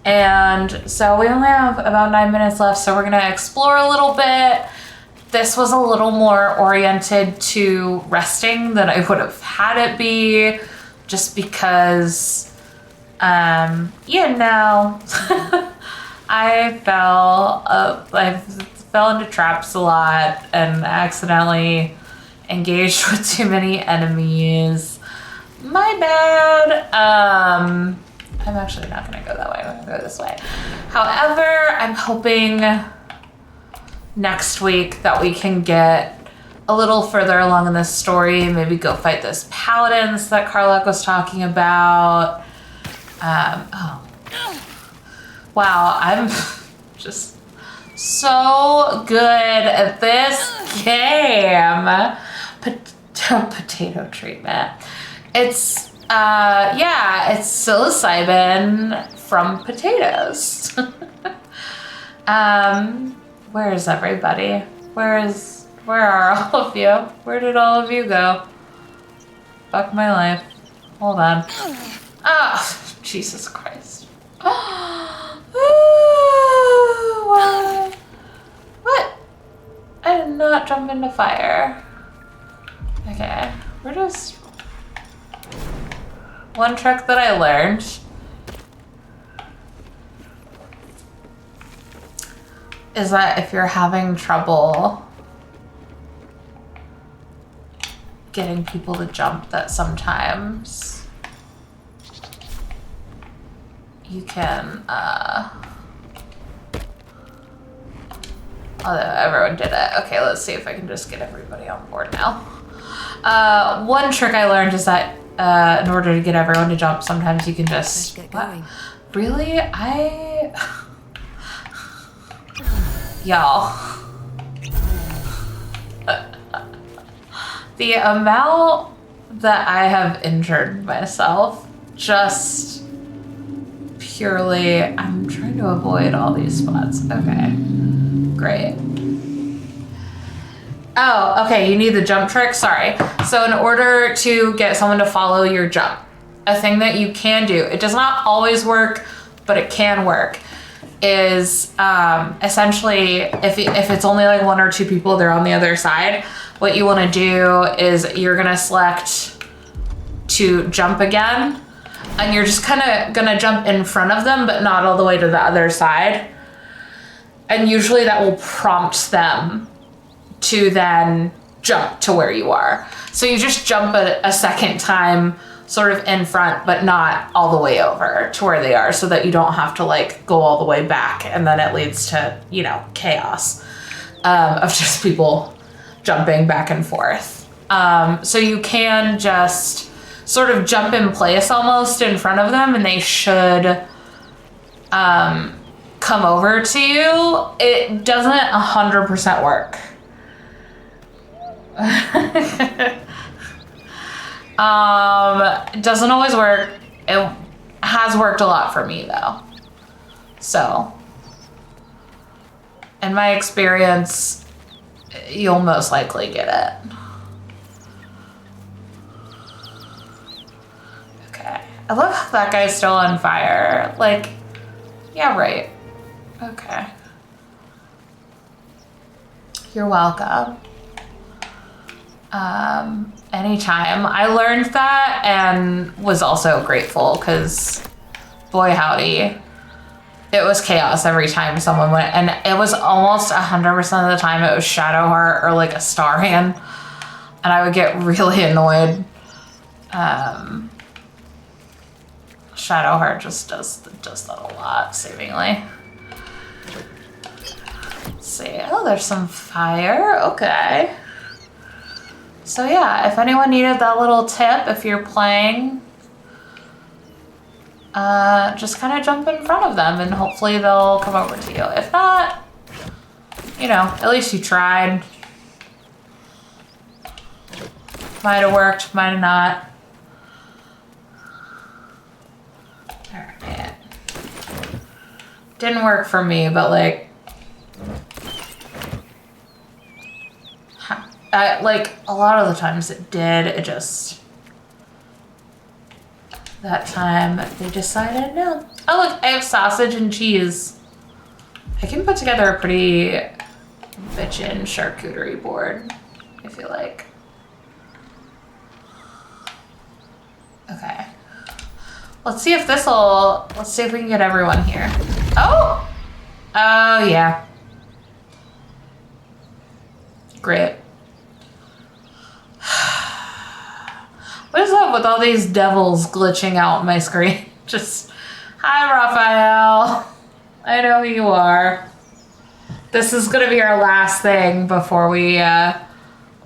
And so we only have about 9 minutes left, so we're gonna explore a little bit. This was a little more oriented to resting than I would have had it be, just because, you know, I fell into traps a lot and accidentally engaged with too many enemies. My bad. I'm actually not gonna go that way. I'm gonna go this way. However, I'm hoping next week that we can get a little further along in this story, maybe go fight those paladins that Karlach was talking about. Oh. Wow, I'm just so good at this game. Potato treatment. It's, yeah, it's psilocybin from potatoes. Where is everybody? Where are all of you? Where did all of you go? Fuck my life. Hold on. Ah, Jesus Christ. What? I did not jump into fire. Okay, we're just... One trick that I learned is that if you're having trouble getting people to jump, that sometimes you can, although everyone did it. Okay, let's see if I can just get everybody on board now. One trick I learned is that in order to get everyone to jump, sometimes you can just... Let's get going. Really? Y'all. The amount that I have injured myself, just purely... I'm trying to avoid all these spots. Okay. Great. Oh, okay, you need the jump trick? Sorry. So in order to get someone to follow your jump, a thing that you can do, it does not always work, but it can work, is essentially if it's only like one or two people, they're on the other side, what you want to do is you're going to select to jump again, and you're just kind of going to jump in front of them, but not all the way to the other side. And usually that will prompt them to then jump to where you are. So you just jump a second time sort of in front, but not all the way over to where they are, so that you don't have to like go all the way back, and then it leads to, you know, chaos of just people jumping back and forth. So you can just sort of jump in place almost in front of them, and they should come over to you. It doesn't 100% work. It doesn't always work. It has worked a lot for me though. So, in my experience, you'll most likely get it. Okay. I love how that guy's still on fire. Like, yeah, right. Okay. You're welcome. Anytime. I learned that and was also grateful because, boy howdy, it was chaos every time someone went, and it was almost 100% of the time it was Shadowheart or like a Starhand, and I would get really annoyed. Shadowheart just does that a lot, seemingly. Let's see. Oh, there's some fire. Okay. So yeah, if anyone needed that little tip, if you're playing, just kind of jump in front of them and hopefully they'll come over to you. If not, you know, at least you tried. Might have worked, might have not. Alright. Didn't work for me, but like, like a lot of the times it did. It just, that time they decided no. Oh look, I have sausage and cheese. I can put together a pretty bitchin' charcuterie board, I feel like. Okay. Let's see if let's see if we can get everyone here. Oh! Oh yeah. Great. What is up with all these devils glitching out my screen? Just, hi Raphael. I know who you are. This is gonna be our last thing before we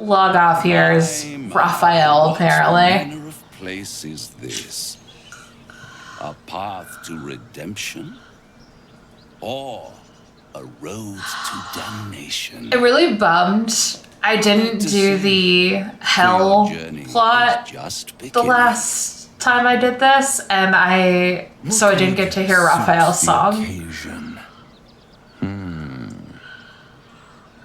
log off here is Raphael, apparently. What manner of place is this? A path to redemption? Or a road to damnation? It really bummed I didn't do the hell plot the last time I did this, and so I didn't get to hear Raphael's song.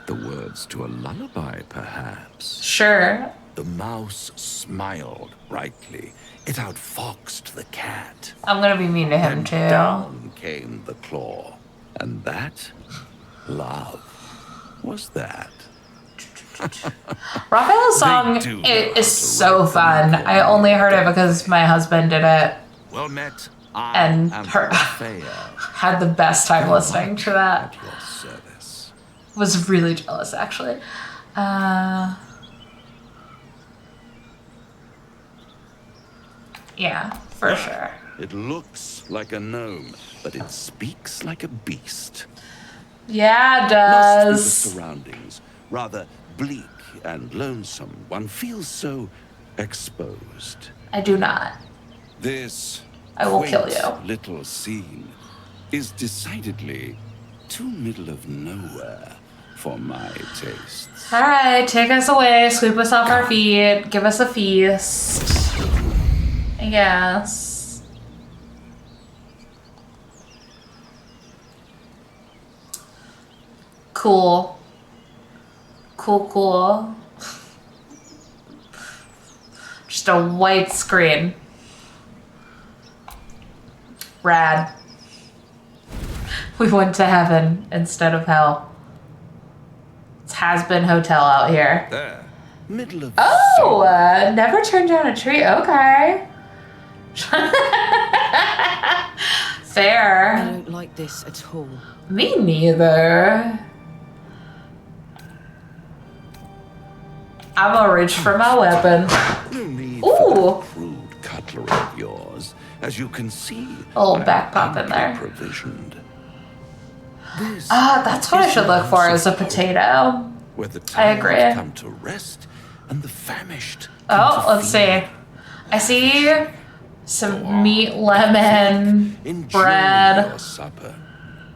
The words to a lullaby, perhaps. Sure. The mouse smiled brightly. It outfoxed the cat. I'm gonna be mean to him And too. down came the claw. And that, love, was that. Raphael's song is so fun. I only heard it because my husband did it. Well met. And had the best time listening to that. Was really jealous, actually. Yeah, for sure. It looks like a gnome, but it speaks like a beast. Yeah, it Must be the does. surroundings, rather bleak and lonesome. One feels so exposed. I do not. This I will kill quaint you. little scene is decidedly too middle of nowhere for my tastes. All right, take us away, sweep us off our feet, give us a feast. I guess. Cool. Cool. Just a white screen. Rad. We went to heaven instead of hell. It's Has-Been Hotel out here. There, middle of Oh, never turned down a tree. Okay. Fair. I don't like this at all. Me neither. I'm gonna reach for my weapon. No need Ooh. for that crude cutlery of yours. As you can see, A little I'm back pop in amply there. provisioned. That's what I should look for is a potato. Where the I tired agree. come to rest and the famished Oh, let's see. I see some meat, lemon, enjoy bread. your supper.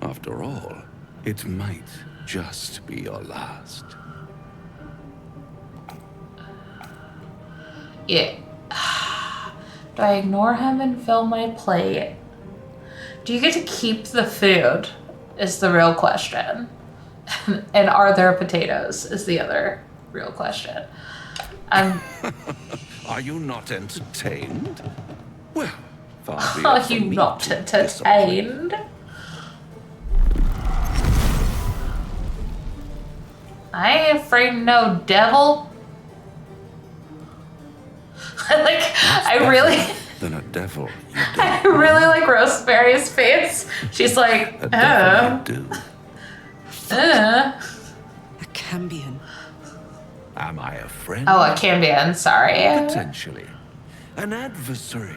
After all, it might just be your last. Yeah. Do I ignore him and fill my plate? Do you get to keep the food? Is the real question. And are there potatoes? Is the other real question. Are you not entertained? Well, far be Are it from you me not to entertained? I ain't afraid of no devil. I really than a devil. I really like Rosemary's face. She's like, A devil you do. A Cambion. Am I a friend? Oh, a Cambion, sorry. Potentially. An adversary.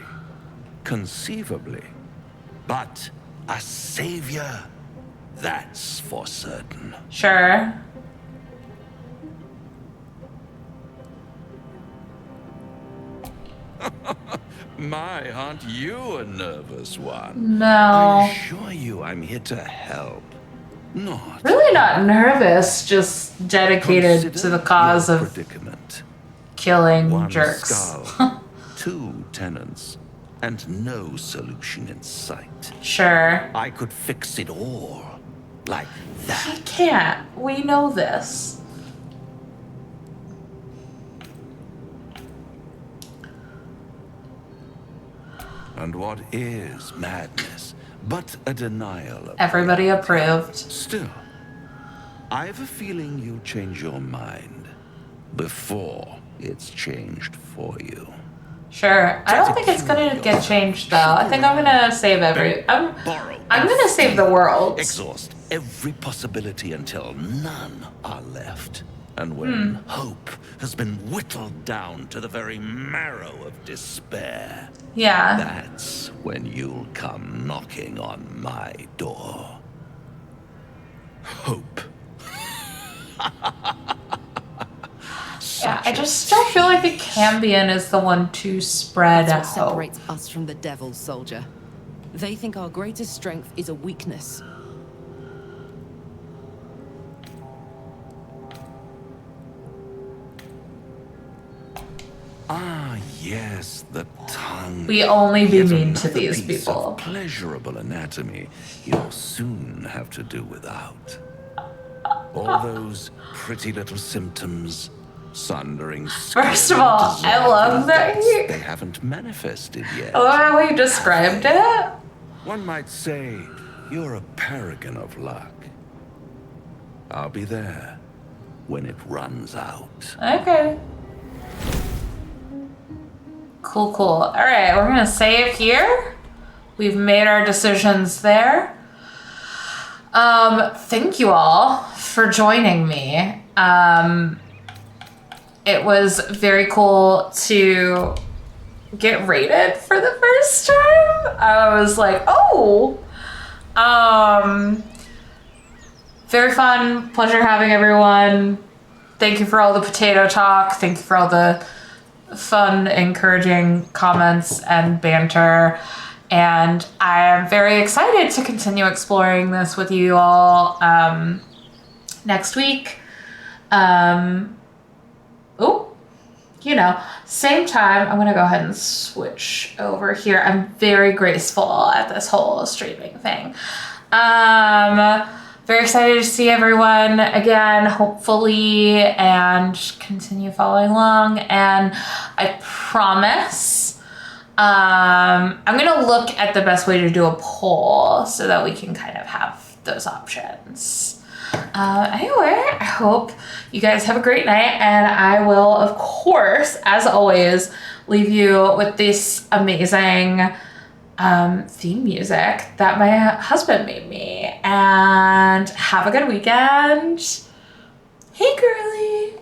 Conceivably. But a savior. That's for certain. Sure. My, aren't you a nervous one? No. I assure you I'm here to help. Not Really not nervous, just dedicated to the cause your of predicament. killing One jerks. skull, 2 tenants, and no solution in sight. Sure. I could fix it all like that. He can't. We know this. And what is madness but a denial of Everybody approved. Still, I have a feeling you'll change your mind before it's changed for you. Sure. I don't think it's gonna get changed though. I think I'm gonna save I'm gonna save the world. Exhaust every possibility until none are left. And when hope has been whittled down to the very marrow of despair, Yeah. that's when you'll come knocking on my door. Hope. I just still feel like the Cambion is the one to spread That's what hope. separates us from the devils, soldier. They think our greatest strength is a weakness. Ah, yes, the tongue. We only be Yet mean to another these piece people. of pleasurable anatomy you'll soon have to do without. All those pretty little symptoms, sundering. First of all, I love that they haven't manifested yet. I love how he described it. One might say you're a paragon of luck. I'll be there when it runs out. Okay. Cool, cool. All right, we're gonna save here. We've made our decisions there. Thank you all for joining me. It was very cool to get rated for the first time. I was like, oh. Very fun. Pleasure having everyone. Thank you for all the potato talk. Thank you for all the fun, encouraging comments and banter. And I am very excited to continue exploring this with you all next week. Same time, I'm gonna go ahead and switch over here. I'm very graceful at this whole streaming thing. Very excited to see everyone again, hopefully, and continue following along. And I promise, I'm gonna look at the best way to do a poll so that we can kind of have those options. Anyway, I hope you guys have a great night, and I will, of course, as always, leave you with this amazing theme music that my husband made me. And have a good weekend. Hey, girlie.